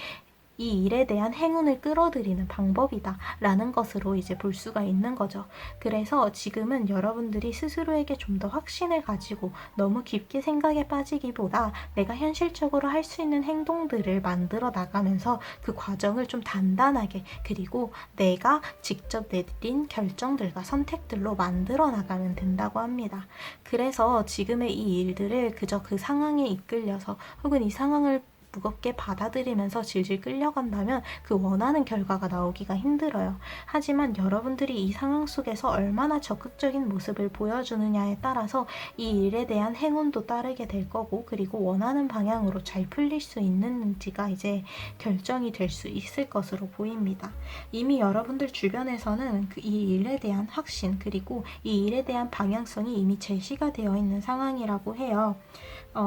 Speaker 1: 이 일에 대한 행운을 끌어들이는 방법이다 라는 것으로 이제 볼 수가 있는 거죠. 그래서 지금은 여러분들이 스스로에게 좀 더 확신을 가지고 너무 깊게 생각에 빠지기보다 내가 현실적으로 할 수 있는 행동들을 만들어 나가면서 그 과정을 좀 단단하게 그리고 내가 직접 내린 결정들과 선택들로 만들어 나가면 된다고 합니다. 그래서 지금의 이 일들을 그저 그 상황에 이끌려서 혹은 이 상황을 무겁게 받아들이면서 질질 끌려간다면 그 원하는 결과가 나오기가 힘들어요. 하지만 여러분들이 이 상황 속에서 얼마나 적극적인 모습을 보여주느냐에 따라서 이 일에 대한 행운도 따르게 될 거고 그리고 원하는 방향으로 잘 풀릴 수 있는지가 이제 결정이 될 수 있을 것으로 보입니다. 이미 여러분들 주변에서는 이 일에 대한 확신 그리고 이 일에 대한 방향성이 이미 제시가 되어 있는 상황이라고 해요.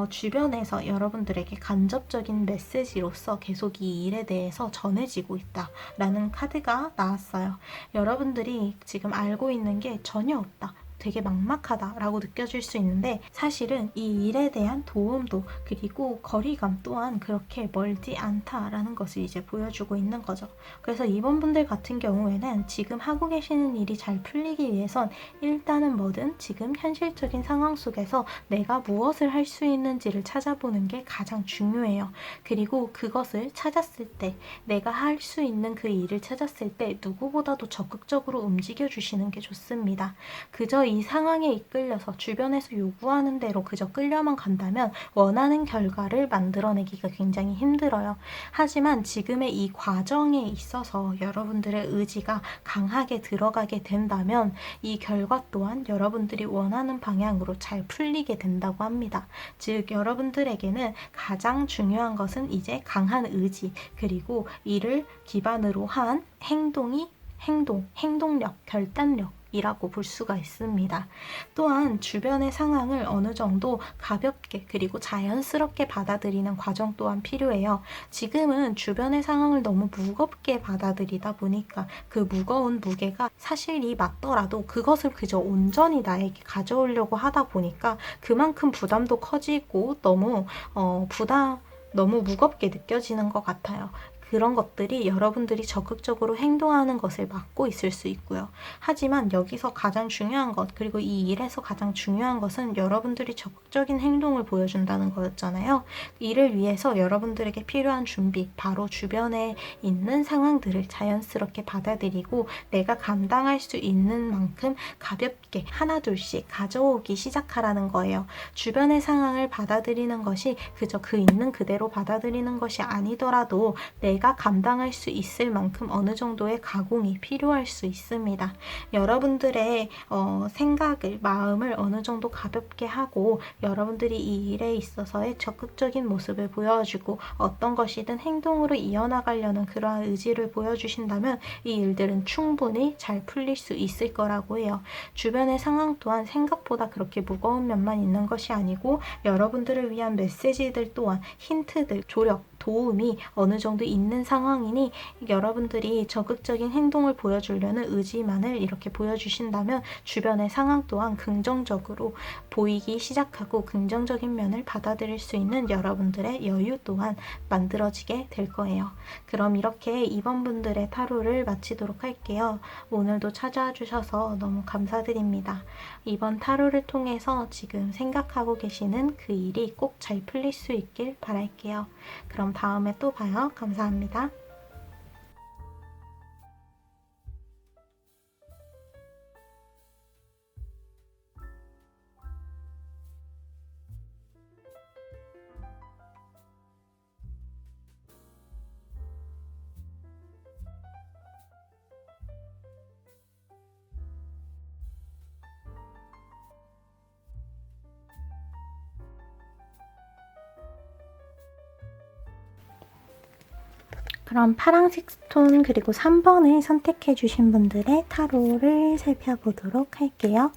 Speaker 1: 주변에서 여러분들에게 간접적인 메시지로서 계속 이 일에 대해서 전해지고 있다라는 카드가 나왔어요. 여러분들이 지금 알고 있는 게 전혀 없다. 되게 막막하다라고 느껴질 수 있는데 사실은 이 일에 대한 도움도 그리고 거리감 또한 그렇게 멀지 않다라는 것을 이제 보여주고 있는 거죠. 그래서 이번 분들 같은 경우에는 지금 하고 계시는 일이 잘 풀리기 위해선 일단은 뭐든 지금 현실적인 상황 속에서 내가 무엇을 할 수 있는지를 찾아보는 게 가장 중요해요. 그리고 그것을 찾았을 때 내가 할 수 있는 그 일을 찾았을 때 누구보다도 적극적으로 움직여 주시는 게 좋습니다. 그저 그래서 이 상황에 이끌려서 주변에서 요구하는 대로 그저 끌려만 간다면 원하는 결과를 만들어내기가 굉장히 힘들어요. 하지만 지금의 이 과정에 있어서 여러분들의 의지가 강하게 들어가게 된다면 이 결과 또한 여러분들이 원하는 방향으로 잘 풀리게 된다고 합니다. 즉 여러분들에게는 가장 중요한 것은 이제 강한 의지, 그리고 이를 기반으로 한 행동력, 결단력 이라고 볼 수가 있습니다. 또한 주변의 상황을 어느 정도 가볍게 그리고 자연스럽게 받아들이는 과정 또한 필요해요. 지금은 주변의 상황을 너무 무겁게 받아들이다 보니까 그 무거운 무게가 사실이 맞더라도 그것을 그저 온전히 나에게 가져오려고 하다 보니까 그만큼 부담도 커지고 너무 무겁게 느껴지는 것 같아요. 그런 것들이 여러분들이 적극적으로 행동하는 것을 막고 있을 수 있고요. 하지만 여기서 가장 중요한 것, 그리고 이 일에서 가장 중요한 것은 여러분들이 적극적인 행동을 보여준다는 거였잖아요. 이를 위해서 여러분들에게 필요한 준비, 바로 주변에 있는 상황들을 자연스럽게 받아들이고 내가 감당할 수 있는 만큼 가볍게 하나둘씩 가져오기 시작하라는 거예요. 주변의 상황을 받아들이는 것이 그저 그 있는 그대로 받아들이는 것이 아니더라도 내가 감당할 수 있을 만큼 어느 정도의 가공이 필요할 수 있습니다. 여러분들의 생각을, 마음을 어느 정도 가볍게 하고 여러분들이 이 일에 있어서의 적극적인 모습을 보여주고 어떤 것이든 행동으로 이어나가려는 그러한 의지를 보여주신다면 이 일들은 충분히 잘 풀릴 수 있을 거라고 해요. 주변의 상황 또한 생각보다 그렇게 무거운 면만 있는 것이 아니고 여러분들을 위한 메시지들 또한 힌트들, 조력, 도움이 어느 정도 있는 상황이니 여러분들이 적극적인 행동을 보여주려는 의지만을 이렇게 보여주신다면 주변의 상황 또한 긍정적으로 보이기 시작하고 긍정적인 면을 받아들일 수 있는 여러분들의 여유 또한 만들어지게 될 거예요. 그럼 이렇게 2번 분들의 타로를 마치도록 할게요. 오늘도 찾아와 주셔서 너무 감사드립니다. 이번 타로를 통해서 지금 생각하고 계시는 그 일이 꼭 잘 풀릴 수 있길 바랄게요. 그럼 다음에 또 봐요. 감사합니다. 그럼 파란색 스톤 그리고 3번을 선택해 주신 분들의 타로를 살펴보도록 할게요.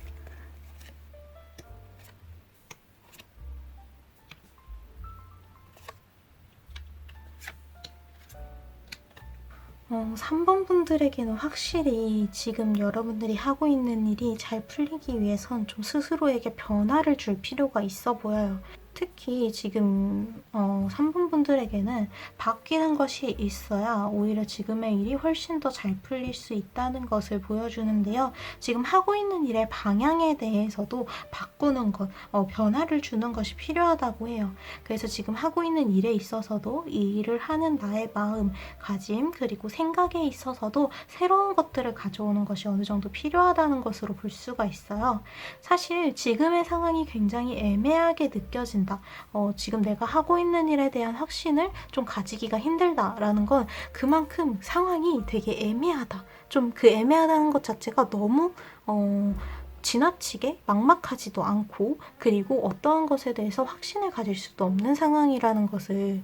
Speaker 1: 3번 분들에게는 확실히 지금 여러분들이 하고 있는 일이 잘 풀리기 위해선 좀 스스로에게 변화를 줄 필요가 있어 보여요. 특히 지금 3번 분들에게는 바뀌는 것이 있어야 오히려 지금의 일이 훨씬 더 잘 풀릴 수 있다는 것을 보여주는데요. 지금 하고 있는 일의 방향에 대해서도 바꾸는 것, 변화를 주는 것이 필요하다고 해요. 그래서 지금 하고 있는 일에 있어서도 이 일을 하는 나의 마음, 가짐, 그리고 생각에 있어서도 새로운 것들을 가져오는 것이 어느 정도 필요하다는 것으로 볼 수가 있어요. 사실 지금의 상황이 굉장히 애매하게 느껴진다. 지금 내가 하고 있는 일에 대한 확신을 좀 가지기가 힘들다라는 건 그만큼 상황이 되게 애매하다. 좀 그 애매하다는 것 자체가 너무 지나치게 막막하지도 않고 그리고 어떠한 것에 대해서 확신을 가질 수도 없는 상황이라는 것을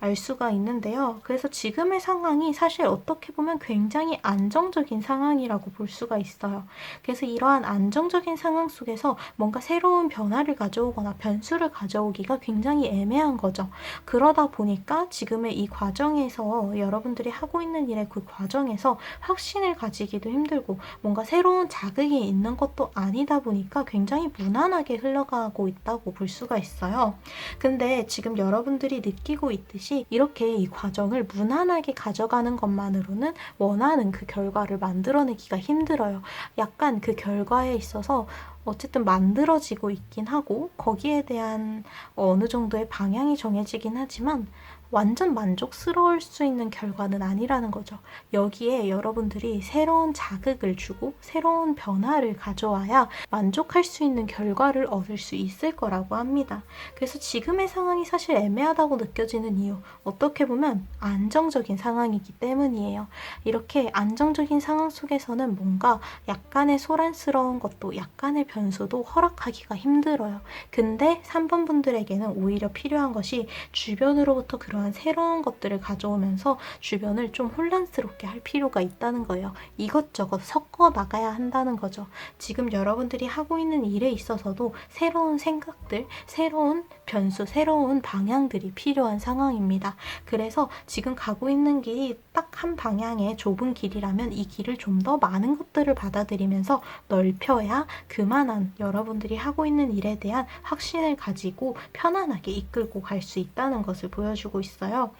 Speaker 1: 알 수가 있는데요. 그래서 지금의 상황이 사실 어떻게 보면 굉장히 안정적인 상황이라고 볼 수가 있어요. 그래서 이러한 안정적인 상황 속에서 뭔가 새로운 변화를 가져오거나 변수를 가져오기가 굉장히 애매한 거죠. 그러다 보니까 지금의 이 과정에서 여러분들이 하고 있는 일의 그 과정에서 확신을 가지기도 힘들고 뭔가 새로운 자극이 있는 것도 아니다 보니까 굉장히 무난하게 흘러가고 있다고 볼 수가 있어요. 근데 지금 여러분들이 느끼고 있듯이 이렇게 이 과정을 무난하게 가져가는 것만으로는 원하는 그 결과를 만들어내기가 힘들어요. 약간 그 결과에 있어서 어쨌든 만들어지고 있긴 하고 거기에 대한 어느 정도의 방향이 정해지긴 하지만 완전 만족스러울 수 있는 결과는 아니라는 거죠. 여기에 여러분들이 새로운 자극을 주고 새로운 변화를 가져와야 만족할 수 있는 결과를 얻을 수 있을 거라고 합니다. 그래서 지금의 상황이 사실 애매하다고 느껴지는 이유, 어떻게 보면 안정적인 상황이기 때문이에요. 이렇게 안정적인 상황 속에서는 뭔가 약간의 소란스러운 것도 약간의 변수도 허락하기가 힘들어요. 근데 3번 분들에게는 오히려 필요한 것이 주변으로부터 그러한 새로운 것들을 가져오면서 주변을 좀 혼란스럽게 할 필요가 있다는 거예요. 이것저것 섞어 나가야 한다는 거죠. 지금 여러분들이 하고 있는 일에 있어서도 새로운 생각들, 새로운 변수, 새로운 방향들이 필요한 상황입니다. 그래서 지금 가고 있는 길이 딱 한 방향의 좁은 길이라면 이 길을 좀 더 많은 것들을 받아들이면서 넓혀야 그만한 여러분들이 하고 있는 일에 대한 확신을 가지고 편안하게 이끌고 갈 수 있다는 것을 보여주고 있어요.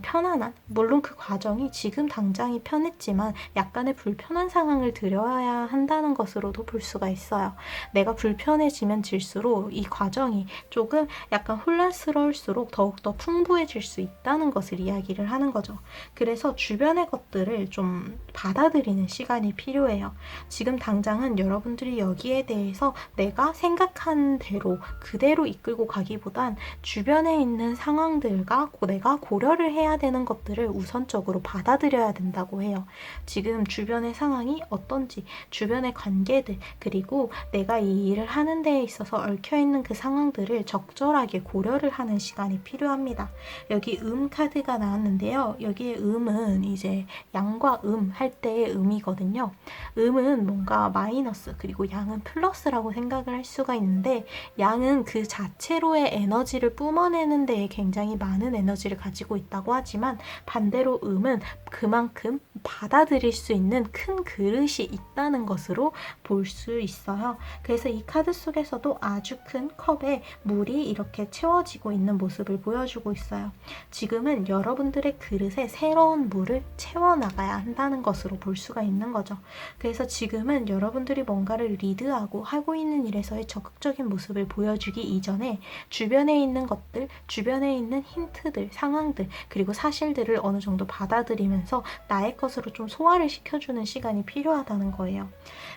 Speaker 1: 편안한, 물론 그 과정이 지금 당장이 편했지만 약간의 불편한 상황을 들여야 한다는 것으로도 볼 수가 있어요. 내가 불편해지면 질수록 이 과정이 조금 약간 혼란스러울수록 더욱더 풍부해질 수 있다는 것을 이야기를 하는 거죠. 그래서 주변의 것들을 좀 받아들이는 시간이 필요해요. 지금 당장은 여러분들이 여기에 대해서 내가 생각한 대로 그대로 이끌고 가기보단 주변에 있는 상황들과 내가 고려를 해야 되는 것들을 우선적으로 받아들여야 된다고 해요. 지금 주변의 상황이 어떤지, 주변의 관계들, 그리고 내가 이 일을 하는 데에 있어서 얽혀있는 그 상황들을 적절하게 고려를 하는 시간이 필요합니다. 여기 카드가 나왔는데요. 여기에 은 이제 양과 할 때의 이거든요. 은 뭔가 마이너스, 그리고 양은 플러스라고 생각을 할 수가 있는데, 양은 그 자체로의 에너지를 뿜어내는 데에 굉장히 많은 에너지를 가지고 있다고 하지만, 반대로 은 그만큼 받아들일 수 있는 큰 그릇이 있다는 것으로 볼 수 있어요. 그래서 이 카드 속에서도 아주 큰 컵에 물이 이렇게 채워지고 있는 모습을 보여주고 있어요. 지금은 여러분들의 그릇에 새로운 물을 채워나가야 한다는 것으로 볼 수가 있는 거죠. 그래서 지금은 여러분들이 뭔가를 리드하고 하고 있는 일에서의 적극적인 모습을 보여주기 이전에 주변에 있는 것들, 주변에 있는 힌트들, 상황들, 그리고 사실들을 어느 정도 받아들이면서 나의 것으로 좀 소화를 시켜주는 시간이 필요하다는 거예요.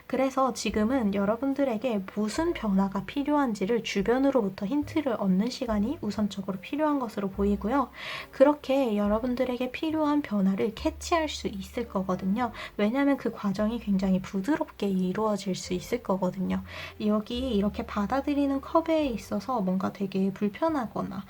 Speaker 1: 그래서 지금은 여러분들에게 무슨 변화가 필요한지를 주변으로부터 힌트를 얻는 시간이 우선적으로 필요한 것으로 보이고요. 그렇게 여러분들에게 필요한 변화를 캐치할 수 있을 거거든요. 왜냐하면 그 과정이 굉장히 부드럽게 이루어질 수 있을 거거든요. 여기 이렇게 받아들이는 컵에 있어서 뭔가 되게 불편하거나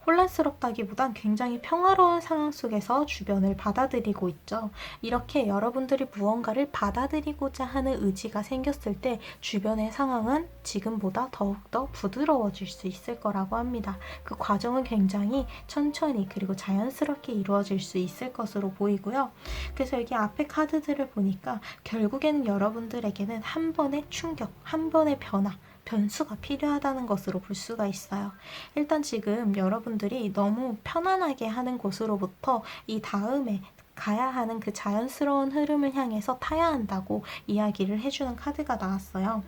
Speaker 1: 혼란스럽다기보단 굉장히 평화로운 상황 속에서 주변을 받아들이고 있죠. 이렇게 여러분들이 무언가를 받아들이고자 하는 의지가 생겼을 때 주변의 상황은 지금보다 더욱더 부드러워질 수 있을 거라고 합니다. 그 과정은 굉장히 천천히 그리고 자연스럽게 이루어질 수 있을 것으로 보이고요. 그래서 여기 앞에 카드들을 보니까 결국에는 여러분들에게는 한 번의 충격, 한 번의 변수가 필요하다는 것으로 볼 수가 있어요. 일단 지금 여러분들이 너무 편안하게 하는 곳으로부터 이 다음에 가야 하는 그 자연스러운 흐름을 향해서 타야 한다고 이야기를 해주는 카드가 나왔어요.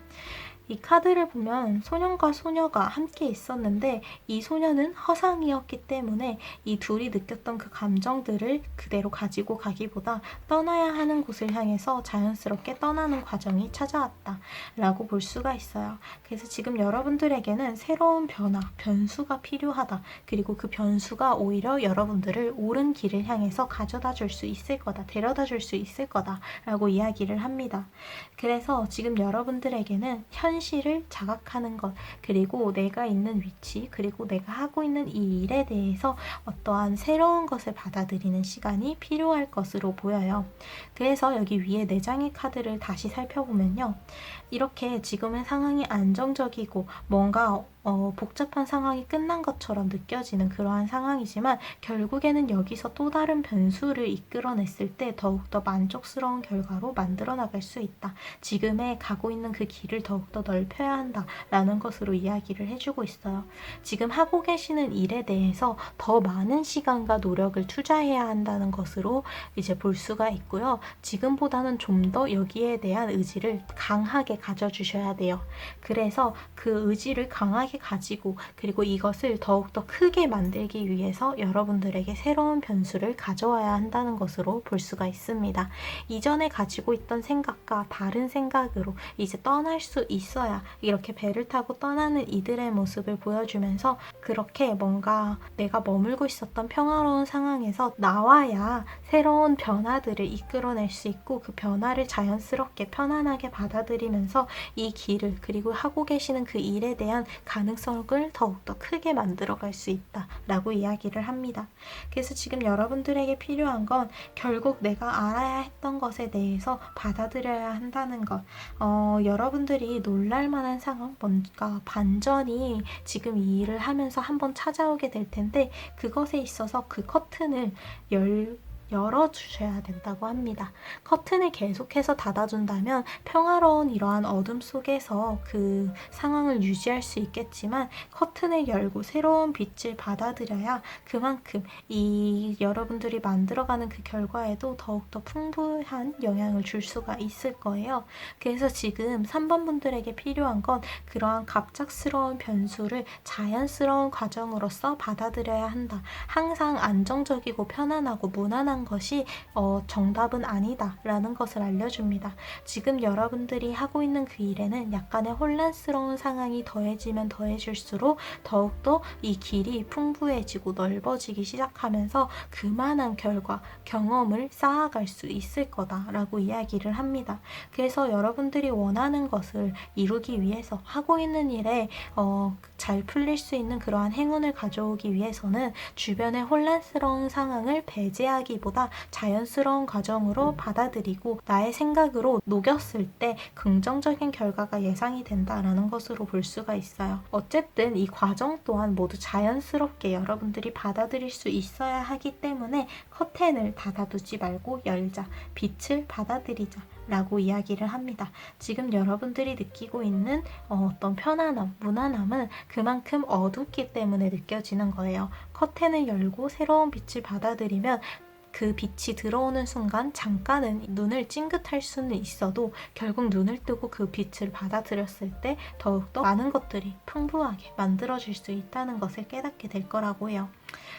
Speaker 1: 이 카드를 보면 소년과 소녀가 함께 있었는데 이 소녀는 허상이었기 때문에 이 둘이 느꼈던 그 감정들을 그대로 가지고 가기보다 떠나야 하는 곳을 향해서 자연스럽게 떠나는 과정이 찾아왔다 라고 볼 수가 있어요. 그래서 지금 여러분들에게는 새로운 변수가 필요하다. 그리고 그 변수가 오히려 여러분들을 옳은 길을 향해서 가져다 줄 수 있을 거다. 데려다 줄 수 있을 거다 라고 이야기를 합니다. 그래서 지금 여러분들에게는 현실을 자각하는 것, 그리고 내가 있는 위치, 그리고 내가 하고 있는 이 일에 대해서 어떠한 새로운 것을 받아들이는 시간이 필요할 것으로 보여요. 그래서 여기 위에 4장의 카드를 다시 살펴보면요. 이렇게 지금의 상황이 안정적이고 뭔가 복잡한 상황이 끝난 것처럼 느껴지는 그러한 상황이지만 결국에는 여기서 또 다른 변수를 이끌어냈을 때 더욱더 만족스러운 결과로 만들어 나갈 수 있다. 지금의 가고 있는 그 길을 더욱더 넓혀야 한다라는 것으로 이야기를 해주고 있어요. 지금 하고 계시는 일에 대해서 더 많은 시간과 노력을 투자해야 한다는 것으로 이제 볼 수가 있고요. 지금보다는 좀 더 여기에 대한 의지를 강하게 가져주셔야 돼요. 그래서 그 의지를 강하게 꾸준하게 가지고 그리고 이것을 더욱더 크게 만들기 위해서 여러분들에게 새로운 변수를 가져와야 한다는 것으로 볼 수가 있습니다. 이전에 가지고 있던 생각과 다른 생각으로 이제 떠날 수 있어야 이렇게 배를 타고 떠나는 이들의 모습을 보여주면서 그렇게 뭔가 내가 머물고 있었던 평화로운 상황에서 나와야 새로운 변화들을 이끌어낼 수 있고 그 변화를 자연스럽게 편안하게 받아들이면서 이 길을 그리고 하고 계시는 그 일에 대한 가능성을 더욱더 크게 만들어갈 수 있다라고 이야기를 합니다. 그래서 지금 여러분들에게 필요한 건 결국 내가 알아야 했던 것에 대해서 받아들여야 한다는 것. 여러분들이 놀랄만한 상황, 뭔가 반전이 지금 이 일을 하면서 한번 찾아오게 될 텐데 그것에 있어서 그 커튼을 열어주셔야 된다고 합니다. 커튼을 계속해서 닫아준다면 평화로운 이러한 어둠 속에서 그 상황을 유지할 수 있겠지만 커튼을 열고 새로운 빛을 받아들여야 그만큼 이 여러분들이 만들어가는 그 결과에도 더욱더 풍부한 영향을 줄 수가 있을 거예요. 그래서 지금 3번 분들에게 필요한 건 그러한 갑작스러운 변수를 자연스러운 과정으로서 받아들여야 한다. 항상 안정적이고 편안하고 무난한 것이 정답은 아니다 라는 것을 알려줍니다. 지금 여러분들이 하고 있는 그 일에는 약간의 혼란스러운 상황이 더해지면 더해질수록 더욱더 이 길이 풍부해지고 넓어지기 시작하면서 그만한 결과, 경험을 쌓아갈 수 있을 거다라고 이야기를 합니다. 그래서 여러분들이 원하는 것을 이루기 위해서 하고 있는 일에 잘 풀릴 수 있는 그러한 행운을 가져오기 위해서는 주변의 혼란스러운 상황을 배제하기보다 자연스러운 과정으로 받아들이고 나의 생각으로 녹였을 때 긍정적인 결과가 예상이 된다라는 것으로 볼 수가 있어요. 어쨌든 이 과정 또한 모두 자연스럽게 여러분들이 받아들일 수 있어야 하기 때문에 커튼을 닫아두지 말고 열자, 빛을 받아들이자 라고 이야기를 합니다. 지금 여러분들이 느끼고 있는 어떤 편안함, 무난함은 그만큼 어둡기 때문에 느껴지는 거예요. 커튼을 열고 새로운 빛을 받아들이면 그 빛이 들어오는 순간 잠깐은 눈을 찡긋할 수는 있어도 결국 눈을 뜨고 그 빛을 받아들였을 때 더욱더 많은 것들이 풍부하게 만들어질 수 있다는 것을 깨닫게 될 거라고 해요.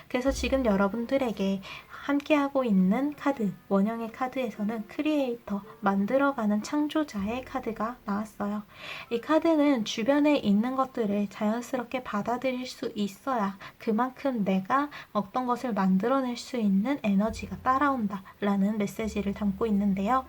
Speaker 1: 그래서 지금 여러분들에게 함께하고 있는 카드, 원형의 카드에서는 크리에이터, 만들어가는 창조자의 카드가 나왔어요. 이 카드는 주변에 있는 것들을 자연스럽게 받아들일 수 있어야 그만큼 내가 어떤 것을 만들어낼 수 있는 에너지가 따라온다 라는 메시지를 담고 있는데요.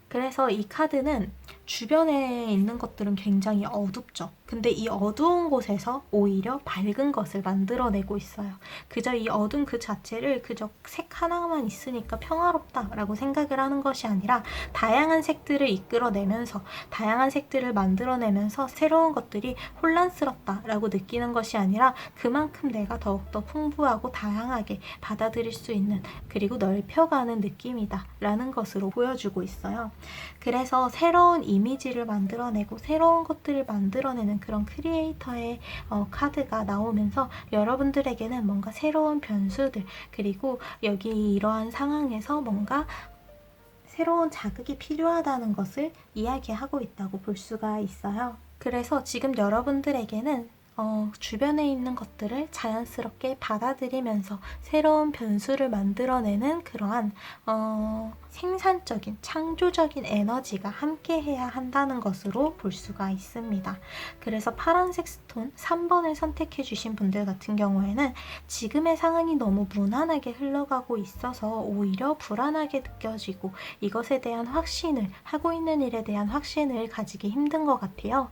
Speaker 1: 그래서 이 카드는 주변에 있는 것들은 굉장히 어둡죠. 근데 이 어두운 곳에서 오히려 밝은 것을 만들어내고 있어요. 그저 이 어둠 그 자체를 그저 색 하나만 있으니까 평화롭다라고 생각을 하는 것이 아니라 다양한 색들을 이끌어내면서 다양한 색들을 만들어내면서 새로운 것들이 혼란스럽다라고 느끼는 것이 아니라 그만큼 내가 더욱더 풍부하고 다양하게 받아들일 수 있는 그리고 넓혀가는 느낌이다 라는 것으로 보여주고 있어요. 그래서 새로운 이미지를 만들어내고 새로운 것들을 만들어내는 그런 크리에이터의 카드가 나오면서 여러분들에게는 뭔가 새로운 변수들 그리고 여기 이러한 상황에서 뭔가 새로운 자극이 필요하다는 것을 이야기하고 있다고 볼 수가 있어요. 그래서 지금 여러분들에게는 주변에 있는 것들을 자연스럽게 받아들이면서 새로운 변수를 만들어내는 그러한 생산적인, 창조적인 에너지가 함께해야 한다는 것으로 볼 수가 있습니다. 그래서 파란색 스톤 3번을 선택해 주신 분들 같은 경우에는 지금의 상황이 너무 무난하게 흘러가고 있어서 오히려 불안하게 느껴지고 이것에 대한 확신을, 하고 있는 일에 대한 확신을 가지기 힘든 것 같아요.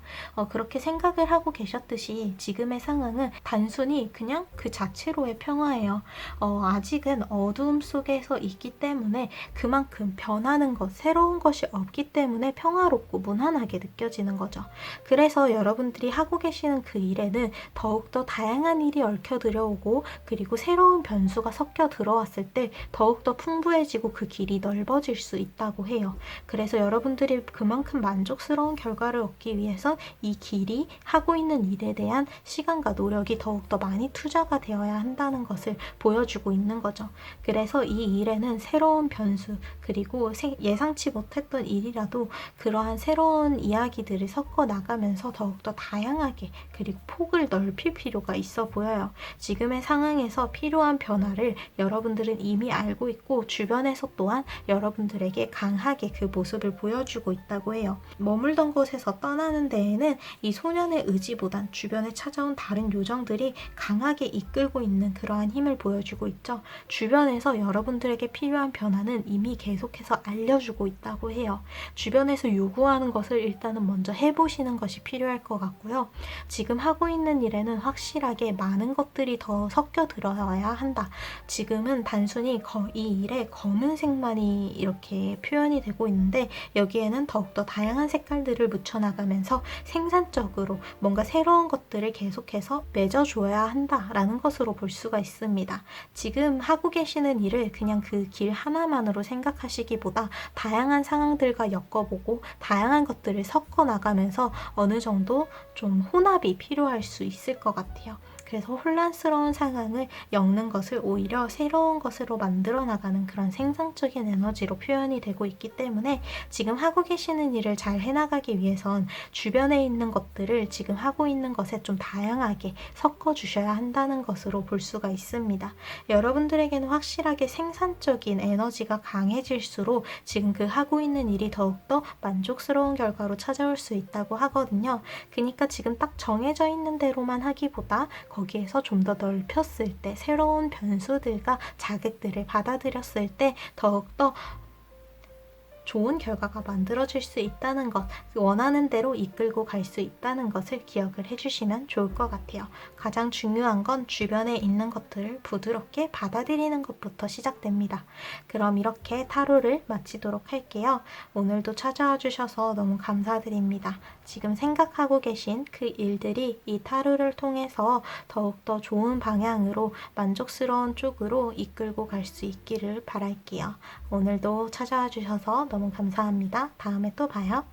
Speaker 1: 그렇게 생각을 하고 계셨듯이 지금의 상황은 단순히 그냥 그 자체로의 평화예요. 아직은 어두움 속에서 있기 때문에 그만큼 변하는 것, 새로운 것이 없기 때문에 평화롭고 무난하게 느껴지는 거죠. 그래서 여러분들이 하고 계시는 그 일에는 더욱더 다양한 일이 얽혀 들어오고 그리고 새로운 변수가 섞여 들어왔을 때 더욱더 풍부해지고 그 길이 넓어질 수 있다고 해요. 그래서 여러분들이 그만큼 만족스러운 결과를 얻기 위해서 이 길이 하고 있는 일에 대한 시간과 노력이 더욱더 많이 투자가 되어야 한다는 것을 보여주고 있는 거죠. 그래서 이 일에는 새로운 변수 그리고 예상치 못했던 일이라도 그러한 새로운 이야기들을 섞어 나가면서 더욱더 다양하게 그리고 폭을 넓힐 필요가 있어 보여요. 지금의 상황에서 필요한 변화를 여러분들은 이미 알고 있고 주변에서 또한 여러분들에게 강하게 그 모습을 보여주고 있다고 해요. 머물던 곳에서 떠나는 데에는 이 소년의 의지보단 주변에 찾아온 다른 요정들이 강하게 이끌고 있는 그러한 힘을 보여주고 있죠. 주변에서 여러분들에게 필요한 변화는 이미 계속해서 알려주고 있다고 해요. 주변에서 요구하는 것을 일단은 먼저 해보시는 것이 필요할 것 같고요. 지금 하고 있는 일에는 확실하게 많은 것들이 더 섞여 들어야 한다. 지금은 단순히 이 일에 검은색만이 이렇게 표현이 되고 있는데 여기에는 더욱더 다양한 색깔들을 묻혀나가면서 생산적으로 뭔가 새로운 것들을 계속해서 맺어줘야 한다라는 것으로 볼 수가 있습니다. 지금 하고 계시는 일을 그냥 그 길 하나만으로 생각하시기보다 다양한 상황들과 엮어보고 다양한 것들을 섞어 나가면서 어느 정도 좀 혼합이 필요할 수 있을 것 같아요. 그래서 혼란스러운 상황을 엮는 것을 오히려 새로운 것으로 만들어 나가는 그런 생산적인 에너지로 표현이 되고 있기 때문에 지금 하고 계시는 일을 잘 해나가기 위해선 주변에 있는 것들을 지금 하고 있는 것에 좀 다양하게 섞어 주셔야 한다는 것으로 볼 수가 있습니다. 여러분들에게는 확실하게 생산적인 에너지가 강해질수록 지금 그 하고 있는 일이 더욱더 만족스러운 결과로 찾아올 수 있다고 하거든요. 그러니까 지금 딱 정해져 있는 대로만 하기보다 거기에서 좀 더 넓혔을 때 새로운 변수들과 자극들을 받아들였을 때 더욱더 좋은 결과가 만들어질 수 있다는 것, 원하는 대로 이끌고 갈 수 있다는 것을 기억을 해주시면 좋을 것 같아요. 가장 중요한 건 주변에 있는 것들을 부드럽게 받아들이는 것부터 시작됩니다. 그럼 이렇게 타로를 마치도록 할게요. 오늘도 찾아와 주셔서 너무 감사드립니다. 지금 생각하고 계신 그 일들이 이 타로를 통해서 더욱더 좋은 방향으로 만족스러운 쪽으로 이끌고 갈 수 있기를 바랄게요. 오늘도 찾아와 주셔서 너무 감사합니다. 다음에 또 봐요.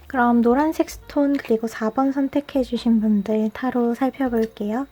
Speaker 1: 그럼 노란색 스톤 그리고 4번 선택해주신 분들 타로 살펴볼게요.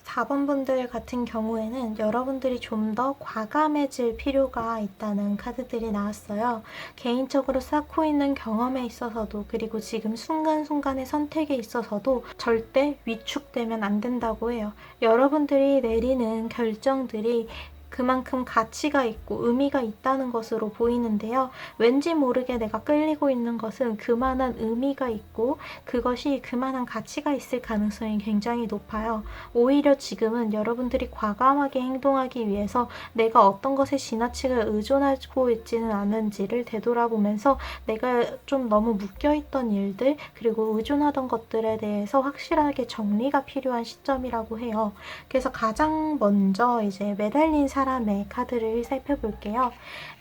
Speaker 1: (4번) 분들 같은 경우에는 여러분들이 좀 더 과감해질 필요가 있다는 카드들이 나왔어요. 개인적으로 쌓고 있는 경험에 있어서도 그리고 지금 순간순간의 선택에 있어서도 절대 위축되면 안 된다고 해요. 여러분들이 내리는 결정들이 그만큼 가치가 있고 의미가 있다는 것으로 보이는데요. 왠지 모르게 내가 끌리고 있는 것은 그만한 의미가 있고 그것이 그만한 가치가 있을 가능성이 굉장히 높아요. 오히려 지금은 여러분들이 과감하게 행동하기 위해서 내가 어떤 것에 지나치게 의존하고 있지는 않은지를 되돌아보면서 내가 좀 너무 묶여있던 일들 그리고 의존하던 것들에 대해서 확실하게 정리가 필요한 시점이라고 해요. 그래서 가장 먼저 이제 매달린 사람의 카드를 살펴볼게요.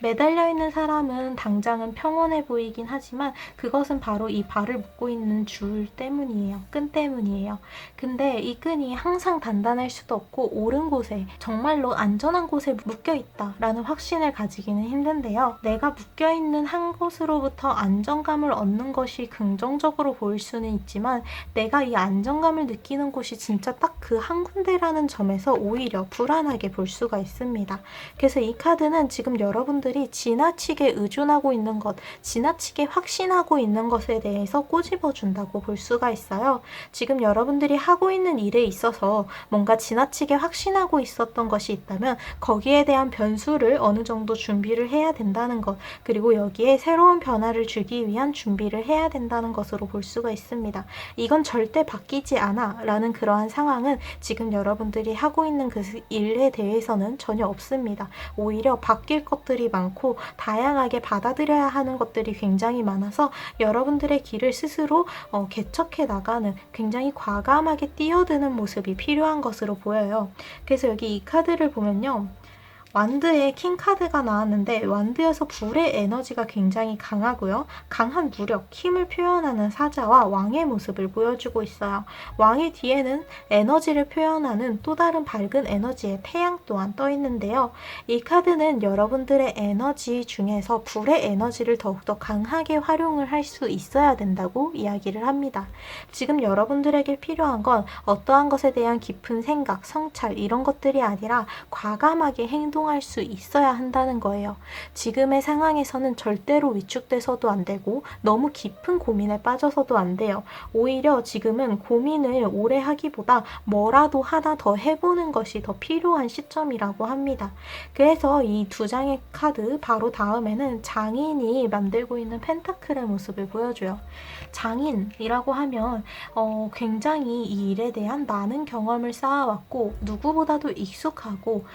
Speaker 1: 매달려 있는 사람은 당장은 평온해 보이긴 하지만 그것은 바로 이 발을 묶고 있는 줄 때문이에요. 끈 때문이에요. 근데 이 끈이 항상 단단할 수도 없고 옳은 곳에 정말로 안전한 곳에 묶여 있다라는 확신을 가지기는 힘든데요. 내가 묶여 있는 한 곳으로부터 안정감을 얻는 것이 긍정적으로 보일 수는 있지만 내가 이 안정감을 느끼는 곳이 진짜 딱 그 한 군데라는 점에서 오히려 불안하게 볼 수가 있습니다. 그래서 이 카드는 지금 여러분들이 지나치게 의존하고 있는 것, 지나치게 확신하고 있는 것에 대해서 꼬집어준다고 볼 수가 있어요. 지금 여러분들이 하고 있는 일에 있어서 뭔가 지나치게 확신하고 있었던 것이 있다면 거기에 대한 변수를 어느 정도 준비를 해야 된다는 것, 그리고 여기에 새로운 변화를 주기 위한 준비를 해야 된다는 것으로 볼 수가 있습니다. 이건 절대 바뀌지 않아 라는 그러한 상황은 지금 여러분들이 하고 있는 그 일에 대해서는 전혀 전혀 없습니다. 오히려 바뀔 것들이 많고 다양하게 받아들여야 하는 것들이 굉장히 많아서 여러분들의 길을 스스로 개척해 나가는, 굉장히 과감하게 뛰어드는 모습이 필요한 것으로 보여요. 그래서 여기 이 카드를 보면요. 완드의 킹 카드가 나왔는데 완드여서 불의 에너지가 굉장히 강하고요. 강한 무력, 힘을 표현하는 사자와 왕의 모습을 보여주고 있어요. 왕의 뒤에는 에너지를 표현하는 또 다른 밝은 에너지의 태양 또한 떠 있는데요. 이 카드는 여러분들의 에너지 중에서 불의 에너지를 더욱더 강하게 활용을 할 수 있어야 된다고 이야기를 합니다. 지금 여러분들에게 필요한 건 어떠한 것에 대한 깊은 생각, 성찰 이런 것들이 아니라 과감하게 행동할 수 있어야 한다는 거예요. 지금의 상황에서는 절대로 위축돼서도 안 되고 너무 깊은 고민에 빠져서도 안 돼요. 오히려 지금은 고민을 오래 하기보다 뭐라도 하나 더 해보는 것이 더 필요한 시점이라고 합니다. 그래서 이 두 장의 카드 바로 다음에는 장인이 만들고 있는 펜타클의 모습을 보여줘요. 장인이라고 하면 굉장히 이 일에 대한 많은 경험을 쌓아왔고 누구보다도 익숙하고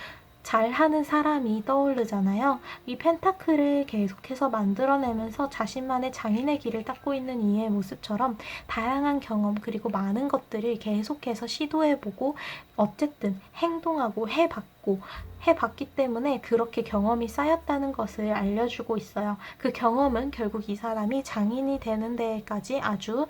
Speaker 1: 잘하는 사람이 떠오르잖아요. 이 펜타클을 계속해서 만들어내면서 자신만의 장인의 길을 닦고 있는 이의 모습처럼 다양한 경험 그리고 많은 것들을 계속해서 시도해보고 어쨌든 행동하고 해봤기 때문에 그렇게 경험이 쌓였다는 것을 알려주고 있어요. 그 경험은 결국 이 사람이 장인이 되는 데까지 아주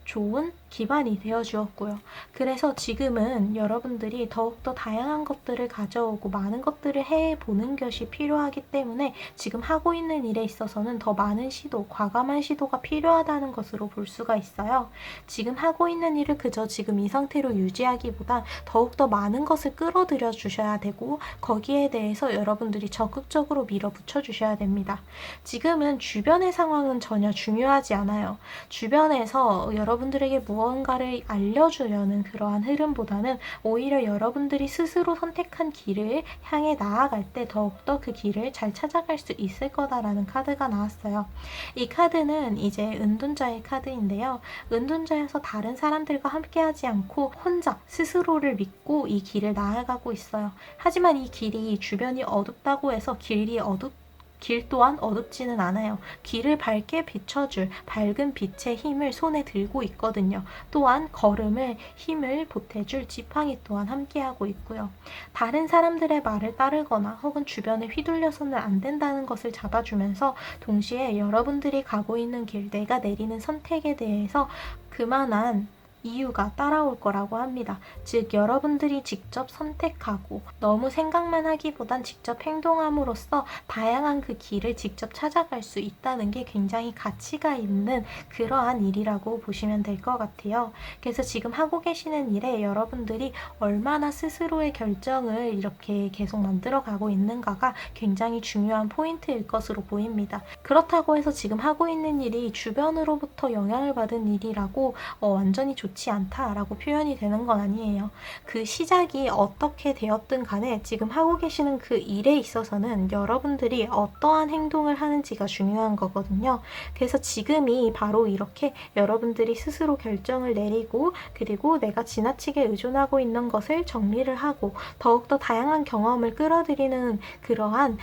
Speaker 1: 좋은 기반이 되어 주었고요. 그래서 지금은 여러분들이 더욱더 다양한 것들을 가져오고 많은 것들을 해보는 것이 필요하기 때문에 지금 하고 있는 일에 있어서는 더 많은 시도, 과감한 시도가 필요하다는 것으로 볼 수가 있어요. 지금 하고 있는 일을 그저 지금 이 상태로 유지하기보다 더욱더 많은 것을 끌어들여 주셔야 되고 거기에 대해서 여러분들이 적극적으로 밀어붙여 주셔야 됩니다. 지금은 주변의 상황은 전혀 중요하지 않아요. 주변에서 여러분들에게 무언가를 알려주려는 그러한 흐름보다는 오히려 여러분들이 스스로 선택한 길을 향해 나아갈 때 더욱더 그 길을 잘 찾아갈 수 있을 거다라는 카드가 나왔어요. 이 카드는 이제 은둔자의 카드인데요. 은둔자여서 다른 사람들과 함께하지 않고 혼자 스스로를 믿고 이 길을 나아가고 있어요. 하지만 이 길이 주변이 어둡다고 해서 길 또한 어둡지는 않아요. 길을 밝게 비춰줄 밝은 빛의 힘을 손에 들고 있거든요. 또한 걸음을 힘을 보태줄 지팡이 또한 함께하고 있고요. 다른 사람들의 말을 따르거나 혹은 주변에 휘둘려서는 안 된다는 것을 잡아주면서 동시에 여러분들이 가고 있는 길, 내가 내리는 선택에 대해서 그만한 이유가 따라올 거라고 합니다. 즉 여러분들이 직접 선택하고 너무 생각만 하기보단 직접 행동함으로써 다양한 그 길을 직접 찾아갈 수 있다는 게 굉장히 가치가 있는 그러한 일이라고 보시면 될 것 같아요. 그래서 지금 하고 계시는 일에 여러분들이 얼마나 스스로의 결정을 이렇게 계속 만들어가고 있는가가 굉장히 중요한 포인트일 것으로 보입니다. 그렇다고 해서 지금 하고 있는 일이 주변으로부터 영향을 받은 일이라고 완전히 좋지 않다라고 표현이 되는 건 아니에요. 그 시작이 어떻게 되었든 간에 지금 하고 계시는 그 일에 있어서는 여러분들이 어떠한 행동을 하는지가 중요한 거거든요. 그래서 지금이 바로 이렇게 여러분들이 스스로 결정을 내리고 그리고 내가 지나치게 의존하고 있는 것을 정리를 하고 더욱더 다양한 경험을 끌어들이는 그러한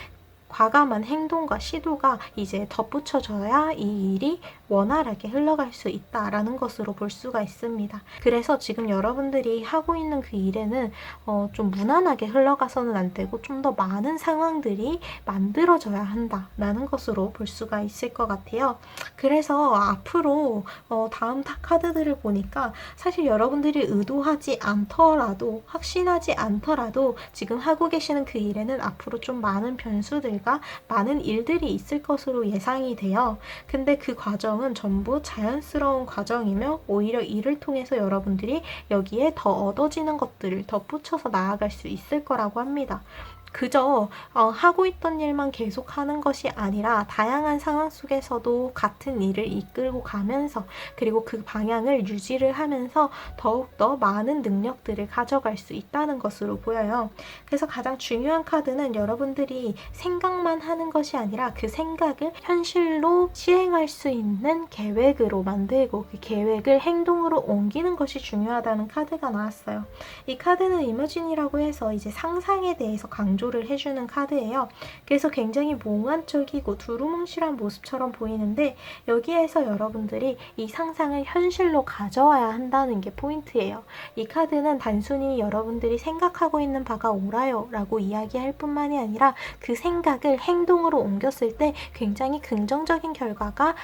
Speaker 1: 과감한 행동과 시도가 이제 덧붙여져야 이 일이 원활하게 흘러갈 수 있다라는 것으로 볼 수가 있습니다. 그래서 지금 여러분들이 하고 있는 그 일에는 좀 무난하게 흘러가서는 안 되고 좀 더 많은 상황들이 만들어져야 한다라는 것으로 볼 수가 있을 것 같아요. 그래서 앞으로 다음 카드들을 보니까 사실 여러분들이 의도하지 않더라도 확신하지 않더라도 지금 하고 계시는 그 일에는 앞으로 좀 많은 변수들과 많은 일들이 있을 것으로 예상이 돼요. 근데 그 과정은 전부 자연스러운 과정이며 오히려 이를 통해서 여러분들이 여기에 더 얻어지는 것들을 덧붙여서 나아갈 수 있을 거라고 합니다. 그저 하고 있던 일만 계속하는 것이 아니라 다양한 상황 속에서도 같은 일을 이끌고 가면서 그리고 그 방향을 유지를 하면서 더욱더 많은 능력들을 가져갈 수 있다는 것으로 보여요. 그래서 가장 중요한 카드는 여러분들이 생각만 하는 것이 아니라 그 생각을 현실로 시행할 수 있는 계획으로 만들고 그 계획을 행동으로 옮기는 것이 중요하다는 카드가 나왔어요. 이 카드는 이머진이라고 해서 이제 상상에 대해서 강조 강조를 해주는 카드예요. 그래서 굉장히 몽환적이고 두루뭉실한 모습처럼 보이는데 여기에서 여러분들이 이 상상을 현실로 가져와야 한다는 게 포인트예요. 이 카드는 단순히 여러분들이 생각하고 있는 바가 옳아요 라고 이야기할 뿐만이 아니라 그 생각을 행동으로 옮겼을 때 굉장히 긍정적인 결과가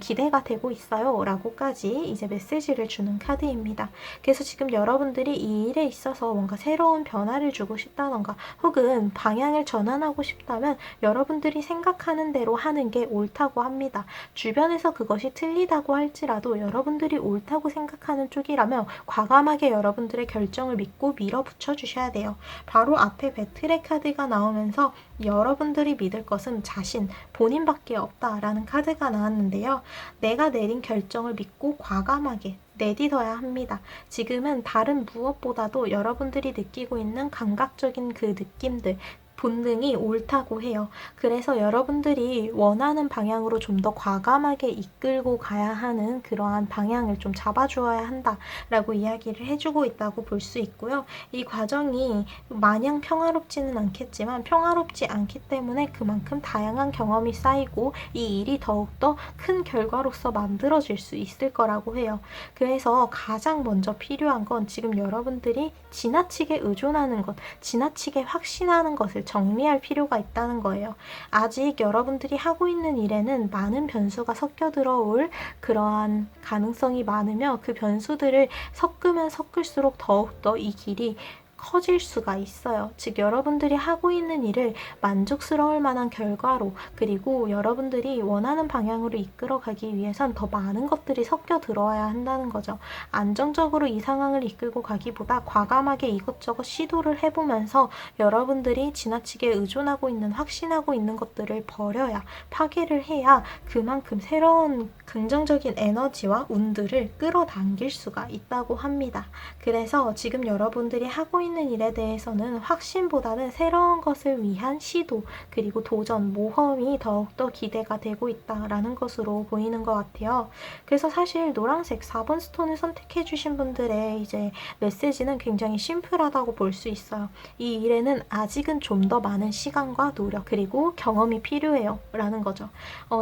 Speaker 1: 기대가 되고 있어요 라고까지 이제 메시지를 주는 카드입니다. 그래서 지금 여러분들이 이 일에 있어서 뭔가 새로운 변화를 주고 싶다던가 혹은 방향을 전환하고 싶다면 여러분들이 생각하는 대로 하는 게 옳다고 합니다. 주변에서 그것이 틀리다고 할지라도 여러분들이 옳다고 생각하는 쪽이라면 과감하게 여러분들의 결정을 믿고 밀어붙여 주셔야 돼요. 바로 앞에 배틀의 카드가 나오면서 여러분들이 믿을 것은 자신, 본인밖에 없다라는 카드가 나왔는데요. 내가 내린 결정을 믿고 과감하게 내딛어야 합니다. 지금은 다른 무엇보다도 여러분들이 느끼고 있는 감각적인 그 느낌들, 본능이 옳다고 해요. 그래서 여러분들이 원하는 방향으로 좀 더 과감하게 이끌고 가야 하는 그러한 방향을 좀 잡아주어야 한다라고 이야기를 해주고 있다고 볼 수 있고요. 이 과정이 마냥 평화롭지는 않겠지만 평화롭지 않기 때문에 그만큼 다양한 경험이 쌓이고 이 일이 더욱더 큰 결과로서 만들어질 수 있을 거라고 해요. 그래서 가장 먼저 필요한 건 지금 여러분들이 지나치게 의존하는 것, 지나치게 확신하는 것을 정리할 필요가 있다는 거예요. 아직 여러분들이 하고 있는 일에는 많은 변수가 섞여 들어올 그러한 가능성이 많으며 그 변수들을 섞으면 섞을수록 더욱더 이 길이 커질 수가 있어요. 즉 여러분들이 하고 있는 일을 만족스러울 만한 결과로 그리고 여러분들이 원하는 방향으로 이끌어 가기 위해선 더 많은 것들이 섞여 들어와야 한다는 거죠. 안정적으로 이 상황을 이끌고 가기보다 과감하게 이것저것 시도를 해보면서 여러분들이 지나치게 의존하고 있는 확신하고 있는 것들을 버려야 파괴를 해야 그만큼 새로운 긍정적인 에너지와 운들을 끌어당길 수가 있다고 합니다. 그래서 지금 여러분들이 하고 있는 일에 대해서는 확신보다는 새로운 것을 위한 시도 그리고 도전, 모험이 더욱더 기대가 되고 있다라는 것으로 보이는 것 같아요. 그래서 사실 노란색 4번 스톤을 선택해 주신 분들의 이제 메시지는 굉장히 심플하다고 볼 수 있어요. 이 일에는 아직은 좀 더 많은 시간과 노력 그리고 경험이 필요해요 라는 거죠.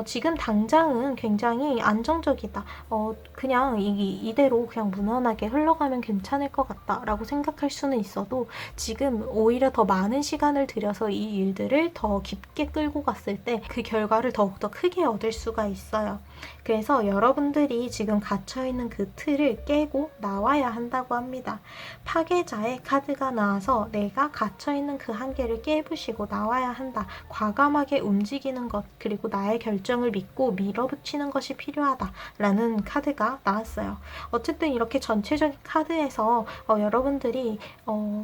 Speaker 1: 지금 당장은 굉장히 안정적이다. 그냥 이대로 그냥 무난하게 흘러가면 괜찮을 것 같다 라고 생각할 수는 있어도 지금 오히려 더 많은 시간을 들여서 이 일들을 더 깊게 끌고 갔을 때 그 결과를 더욱더 크게 얻을 수가 있어요. 그래서 여러분들이 지금 갇혀있는 그 틀을 깨고 나와야 한다고 합니다. 파괴자의 카드가 나와서 내가 갇혀있는 그 한계를 깨부시고 나와야 한다. 과감하게 움직이는 것 그리고 나의 결정을 믿고 밀어붙이는 것이 필요하다라는 카드가 나왔어요. 어쨌든 이렇게 전체적인 카드에서 여러분들이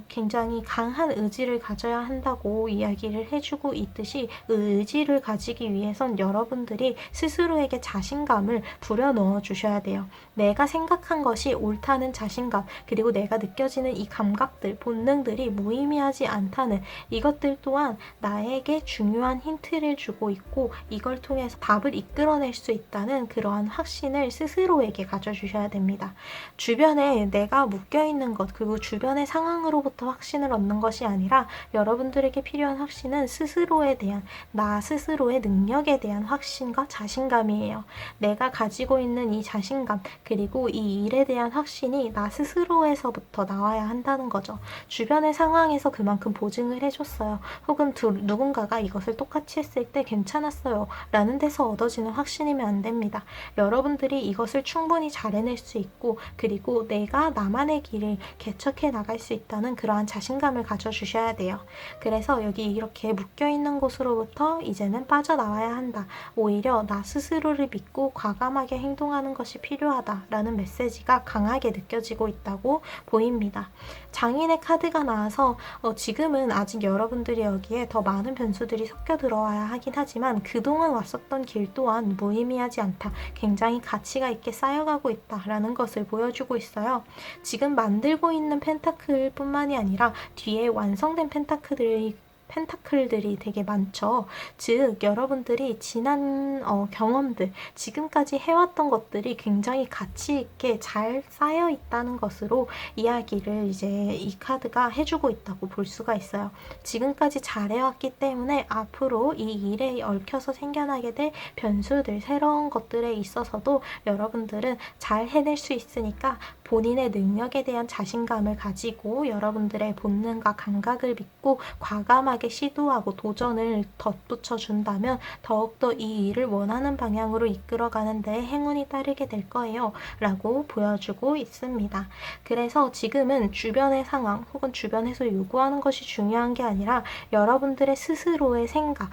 Speaker 1: 굉장히 강한 의지를 가져야 한다고 이야기를 해주고 있듯이 의지를 가지기 위해선 여러분들이 스스로에게 자신감을 불어넣어 주셔야 돼요. 내가 생각한 것이 옳다는 자신감 그리고 내가 느껴지는 이 감각들, 본능들이 무의미하지 않다는 이것들 또한 나에게 중요한 힌트를 주고 있고 이걸 통해서 답을 이끌어낼 수 있다는 그러한 확신을 스스로에게 가져주셔야 됩니다. 주변에 내가 묶여있는 것 그리고 주변의 상황으로부터 확신을 얻는 것이 아니라 여러분들에게 필요한 확신은 스스로에 대한 나 스스로의 능력에 대한 확신과 자신감이에요. 내가 가지고 있는 이 자신감 그리고 이 일에 대한 확신이 나 스스로에서부터 나와야 한다는 거죠. 주변의 상황에서 그만큼 보증을 해줬어요. 혹은 누군가가 이것을 똑같이 했을 때 괜찮았어요 라는 데서 얻어지는 확신이면 안 됩니다. 여러분들이 이것을 충분히 잘 해낼 수 있고 그리고 내가 나만의 길을 개척해 나갈 수 있다는 그러한 자신감을 가져주셔야 돼요. 그래서 여기 이렇게 묶여있는 곳으로부터 이제는 빠져나와야 한다. 오히려 나 스스로를 믿고 과감하게 행동하는 것이 필요하다라는 메시지가 강하게 느껴지고 있다고 보입니다. 장인의 카드가 나와서 지금은 아직 여러분들이 여기에 더 많은 변수들이 섞여 들어와야 하긴 하지만 그동안 왔었던 길 또한 무의미하지 않다. 굉장히 가치가 있게 쌓여가고 있다라는 것을 보여주고 있어요. 지금 만들고 있는 펜타클 뿐만이 아니라 뒤에 완성된 펜타클들이 펜타클들이 되게 많죠. 즉 여러분들이 지난 경험들, 지금까지 해왔던 것들이 굉장히 가치 있게 잘 쌓여 있다는 것으로 이야기를 이제 이 카드가 해주고 있다고 볼 수가 있어요. 지금까지 잘해왔기 때문에 앞으로 이 일에 얽혀서 생겨나게 될 변수들, 새로운 것들에 있어서도 여러분들은 잘 해낼 수 있으니까 본인의 능력에 대한 자신감을 가지고 여러분들의 본능과 감각을 믿고 과감하게 시도하고 도전을 덧붙여 준다면 더욱더 이 일을 원하는 방향으로 이끌어가는 데 행운이 따르게 될 거예요 라고 보여주고 있습니다. 그래서 지금은 주변의 상황 혹은 주변에서 요구하는 것이 중요한 게 아니라 여러분들의 스스로의 생각,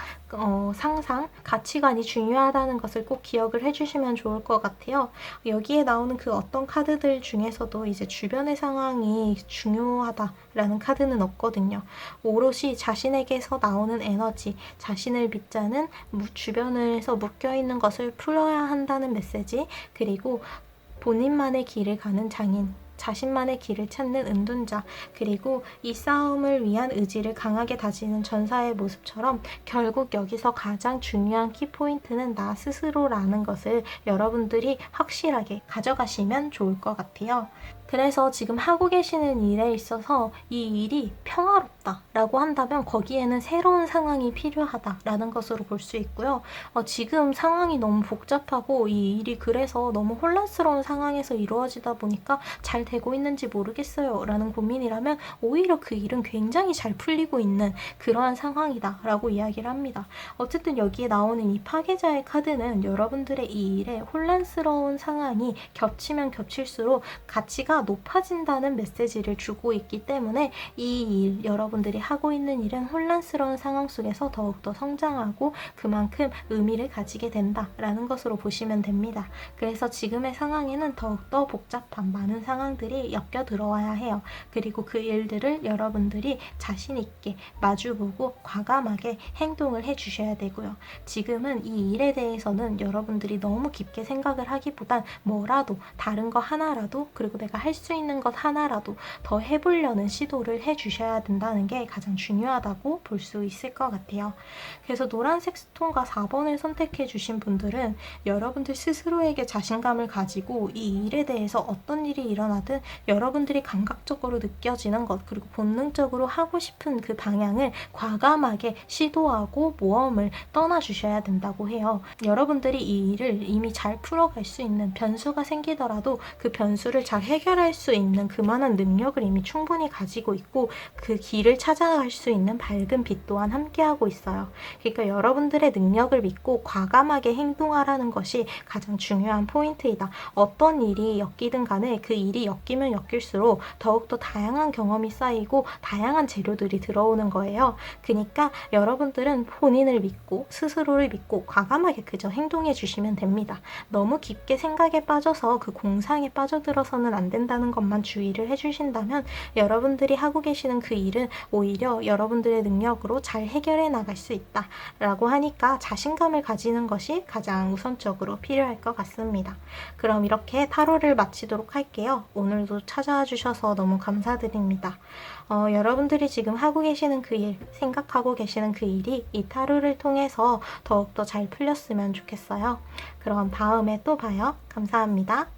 Speaker 1: 상상, 가치관이 중요하다는 것을 꼭 기억을 해주시면 좋을 것 같아요. 여기에 나오는 그 어떤 카드들 중에서도 이제 주변의 상황이 중요하다라는 카드는 없거든요. 오롯이 자신에게서 나오는 에너지, 자신을 믿자는 주변에서 묶여있는 것을 풀어야 한다는 메시지, 그리고 본인만의 길을 가는 장인, 자신만의 길을 찾는 은둔자, 그리고 이 싸움을 위한 의지를 강하게 다지는 전사의 모습처럼 결국 여기서 가장 중요한 키포인트는 나 스스로라는 것을 여러분들이 확실하게 가져가시면 좋을 것 같아요. 그래서 지금 하고 계시는 일에 있어서 이 일이 평화롭다라고 한다면 거기에는 새로운 상황이 필요하다라는 것으로 볼 수 있고요. 지금 상황이 너무 복잡하고 이 일이 그래서 너무 혼란스러운 상황에서 이루어지다 보니까 잘 되고 있는지 모르겠어요 라는 고민이라면 오히려 그 일은 굉장히 잘 풀리고 있는 그러한 상황이다 라고 이야기를 합니다. 어쨌든 여기에 나오는 이 파괴자의 카드는 여러분들의 이 일에 혼란스러운 상황이 겹치면 겹칠수록 가치가 높아진다는 메시지를 주고 있기 때문에 이 일, 여러분들이 하고 있는 일은 혼란스러운 상황 속에서 더욱더 성장하고 그만큼 의미를 가지게 된다라는 것으로 보시면 됩니다. 그래서 지금의 상황에는 더욱더 복잡한 많은 상황들이 엮여 들어와야 해요. 그리고 그 일들을 여러분들이 자신 있게 마주보고 과감하게 행동을 해주셔야 되고요. 지금은 이 일에 대해서는 여러분들이 너무 깊게 생각을 하기보단 뭐라도 다른 거 하나라도, 그리고 내가 할 수 있는 것 하나라도 더 해보려는 시도를 해주셔야 된다는 게 가장 중요하다고 볼 수 있을 것 같아요. 그래서 노란색 스톤과 4번을 선택해 주신 분들은 여러분들 스스로에게 자신감을 가지고 이 일에 대해서 어떤 일이 일어나든 여러분들이 감각적으로 느껴지는 것, 그리고 본능적으로 하고 싶은 그 방향을 과감하게 시도하고 모험을 떠나주셔야 된다고 해요. 여러분들이 이 일을 이미 잘 풀어갈 수 있는, 변수가 생기더라도 그 변수를 잘 해결할 수 있는 그만한 능력을 이미 충분히 가지고 있고 그 길을 찾아갈 수 있는 밝은 빛 또한 함께하고 있어요. 그러니까 여러분들의 능력을 믿고 과감하게 행동하라는 것이 가장 중요한 포인트이다. 어떤 일이 엮이든 간에 그 일이 엮이면 엮일수록 더욱더 다양한 경험이 쌓이고 다양한 재료들이 들어오는 거예요. 그러니까 여러분들은 본인을 믿고 스스로를 믿고 과감하게 그저 행동해 주시면 됩니다. 너무 깊게 생각에 빠져서 그 공상에 빠져들어서는 안 된다는 것만 주의를 해주신다면 여러분들이 하고 계시는 그 일은 오히려 여러분들의 능력으로 잘 해결해 나갈 수 있다 라고 하니까 자신감을 가지는 것이 가장 우선적으로 필요할 것 같습니다. 그럼 이렇게 타로를 마치도록 할게요. 오늘도 찾아와 주셔서 너무 감사드립니다. 여러분들이 지금 하고 계시는 그 일, 생각하고 계시는 그 일이 이 타로를 통해서 더욱더 잘 풀렸으면 좋겠어요. 그럼 다음에 또 봐요. 감사합니다.